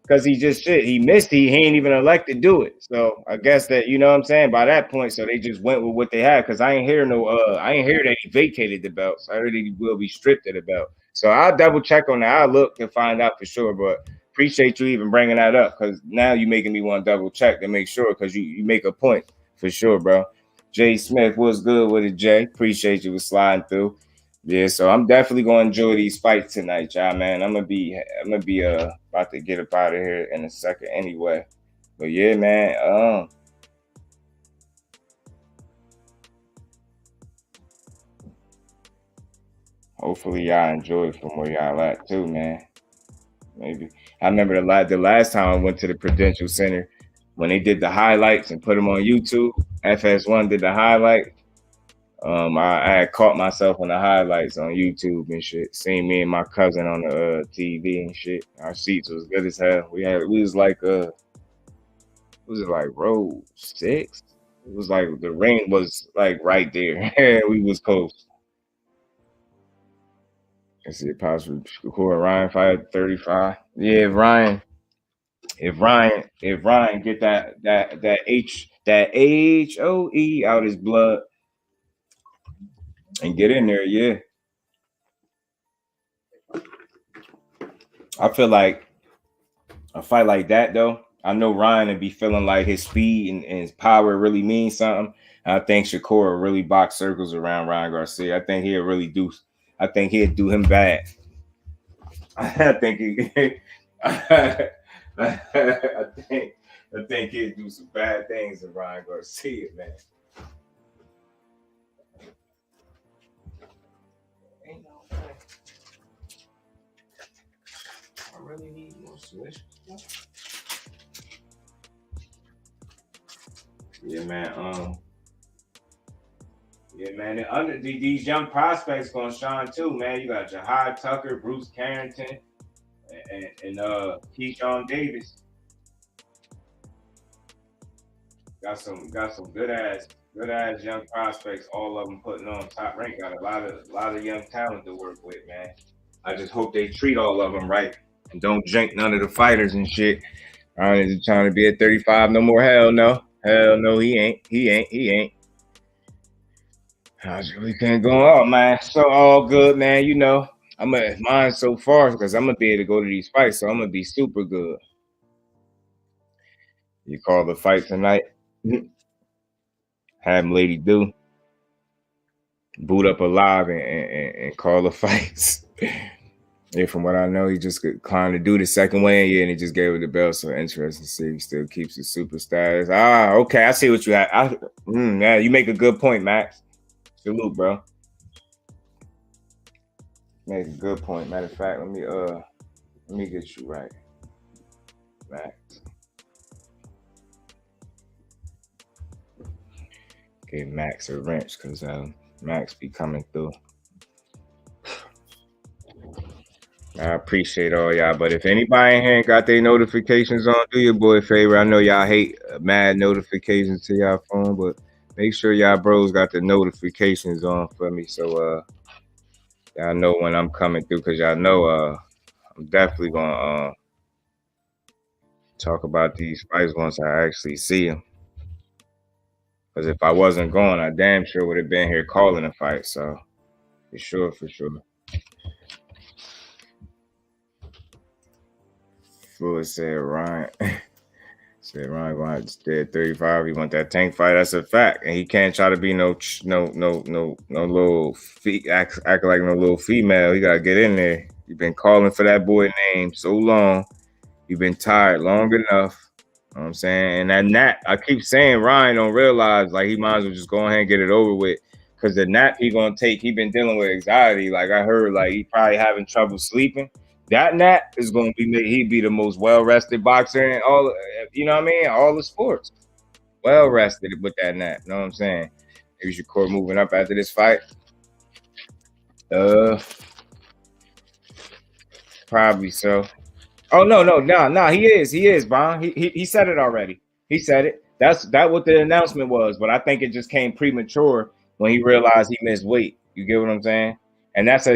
because he just shit. He missed. He ain't even elect to do it. So I guess that you know what I'm saying. By that point, so they just went with what they had. Because I ain't hear no. I ain't hear that he vacated the belts. I heard that he will be stripped of the belt. So I'll double check on that. I'll look to find out for sure. But appreciate you even bringing that up because now you making me want to double check to make sure because you make a point for sure, bro. Jay Smith was good with it. Jay, appreciate you for sliding through. Yeah, so I'm definitely gonna enjoy these fights tonight, y'all, man. I'm gonna be about to get up out of here in a second anyway. But yeah, man. Hopefully y'all enjoy it from where y'all at too, man. Maybe I remember the last time I went to the Prudential Center when they did the highlights and put them on YouTube. FS1 did the highlight. I had caught myself in the highlights on YouTube and shit. Seeing me and my cousin on the TV and shit. Our seats was good as hell. We was like was it like row 6? It was like the ring was like right there. We was close. Let's see, possibly Shakur Ryan fight at 35. Yeah, if Ryan get that HOE out his blood and get in there, yeah. I feel like a fight like that though, I know Ryan would be feeling like his speed and his power really means something. And I think Shakur will really box circles around Ryan Garcia. I think he'll really do. I think he'll do him bad. I think he. I think. I think he'll do some bad things to Ryan Garcia, man. Ain't no way. I really need more switch. Yeah, man. Yeah, man. And these young prospects gonna shine too, man. You got JAHI Tucker, Bruce Carrington, and KEYSHAWN Davis. Got some good ass young prospects. All of them putting on top rank. Got a lot of young talent to work with, man. I just hope they treat all of them right and don't drink none of the fighters and shit. I ain't trying to be at 35 no more. Hell no, he ain't. He ain't. How's your weekend going? Oh man, so all good, man. You know, I'm at mine so far because I'm gonna be able to go to these fights, so I'm gonna be super good. You call the fight tonight. Have Lady do boot up alive and call the fights. Yeah, from what I know, he just declined to do the second weigh-in, yeah, and he just gave her the belt. So interesting to see he still keeps his super status. Ah, okay, I see what you have. Yeah, you make a good point, Max. Salute, bro. Make a good point. Matter of fact, let me get you right, Max. Give Max a wrench because Max be coming through. I appreciate all y'all, but if anybody in here ain't got their notifications on, do your boy a favor. I know y'all hate mad notifications to y'all phone, but make sure y'all bros got the notifications on for me so y'all know when I'm coming through, because y'all know I'm definitely gonna talk about these fights once I actually see them. Because if I wasn't going, I damn sure would have been here calling a fight. So for sure, for sure. Fluid said Ryan. Said Ryan gonna have to stay at 35. He want that tank fight. That's a fact, and he can't try to be no little act like no little female. He gotta get in there. You've been calling for that boy name so long. You've been tired long enough. You know what I'm saying? And that Nat, I keep saying Ryan don't realize like he might as well just go ahead and get it over with. Cause the nap he gonna take, he been dealing with anxiety. Like I heard, like he probably having trouble sleeping. That nap is gonna be he'd be the most well rested boxer in all, you know what I mean? All the sports. Well rested with that nap. You know what I'm saying? Maybe Shakur moving up after this fight. Probably so. Oh no. He is, Bon. He said it already. He said it. That's what the announcement was. But I think it just came premature when he realized he missed weight. You get what I'm saying? And that's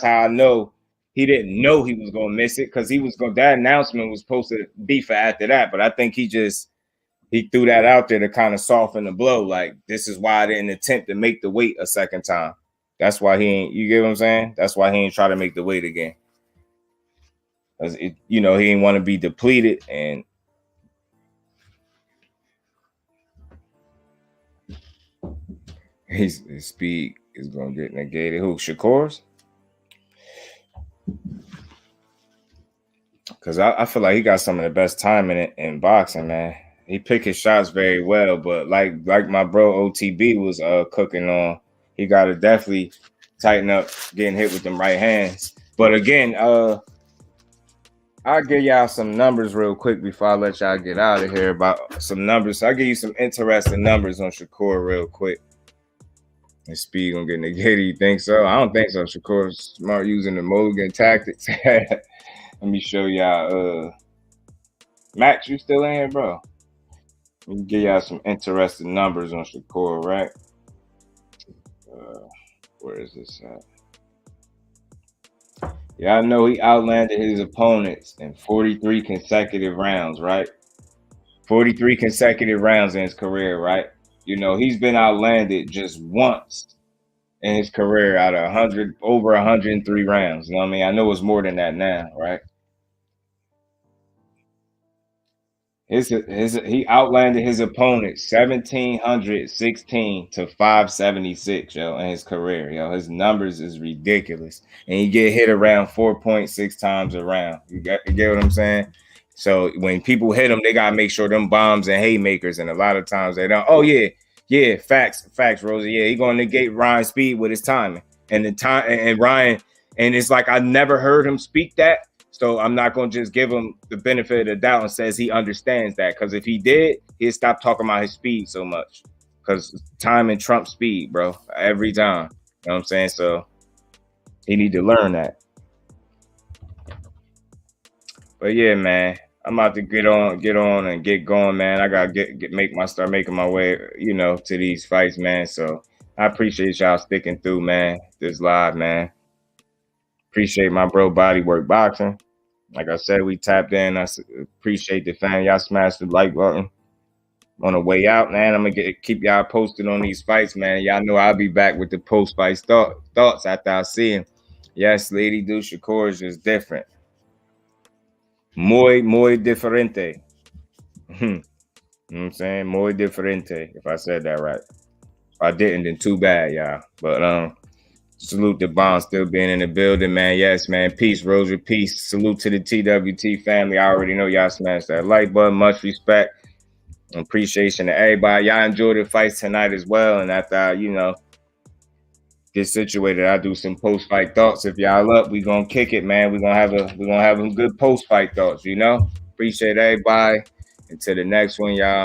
how I know he didn't know he was gonna miss it, because he was going. That announcement was supposed to be for after that. But I think he threw that out there to kind of soften the blow. Like, this is why I didn't attempt to make the weight a second time. That's why he ain't. You get what I'm saying? That's why he ain't try to make the weight again. He didn't want to be depleted, and his speed is going to get negated. Who, Shakur's? Because I feel like he got some of the best timing in boxing, man. He picked his shots very well, but like my bro OTB was cooking on, he got to definitely tighten up getting hit with them right hands. But again, I'll give y'all some numbers real quick before I let y'all get out of here about some numbers. I'll give you some interesting numbers on Shakur real quick. His speed gonna get negated. You think so? I don't think so. Shakur's smart using the mulligan tactics. Let me show y'all. Max, you still in here, bro? Let me give y'all some interesting numbers on Shakur, right? Where is this at? Yeah, I know he outlanded his opponents in 43 consecutive rounds, right? 43 consecutive rounds in his career, right? You know, he's been outlanded just once in his career out of over 103 rounds. You know what I mean? I know it's more than that now, right? He outlanded his opponent 1,716 to 576, yo, in his career. Yo, his numbers is ridiculous. And he get hit around 4.6 times a round. You get what I'm saying? So when people hit him, they gotta make sure them bombs and haymakers, and a lot of times they don't. Oh yeah, facts, Rosie. Yeah, he gonna negate Ryan's speed with his timing. And the time and Ryan, and it's like I never heard him speak that. So I'm not going to just give him the benefit of the doubt and says he understands that. Because if he did, he'd stop talking about his speed so much. Because time and trump speed, bro, every time. You know what I'm saying? So he need to learn that. But yeah, man, I'm about to get on and get going, man. I gotta start making my way, to these fights, man. So I appreciate y'all sticking through, man. This live, man. Appreciate my bro Bodywork Boxing. Like I said, we tapped in. I appreciate the fan. Y'all smashed the like button on the way out, man. I'm gonna keep y'all posted on these fights, man. Y'all know I'll be back with the post-fight thoughts after I see him. Yes, Lady Du Shakur is just different. Muy diferente. You know what I'm saying? Muy diferente, if I said that right. If I didn't, then too bad, y'all. But salute to Bond still being in the building, man. Yes, man. Peace, Rosa, peace. Salute to the TWT family. I already know y'all smashed that like button. Much respect and appreciation to everybody. Y'all enjoy the fights tonight as well. And after I, get situated, I'll do some post fight thoughts. If y'all up, we gonna kick it, man. We're gonna have some good post fight thoughts, Appreciate everybody. Until the next one, y'all.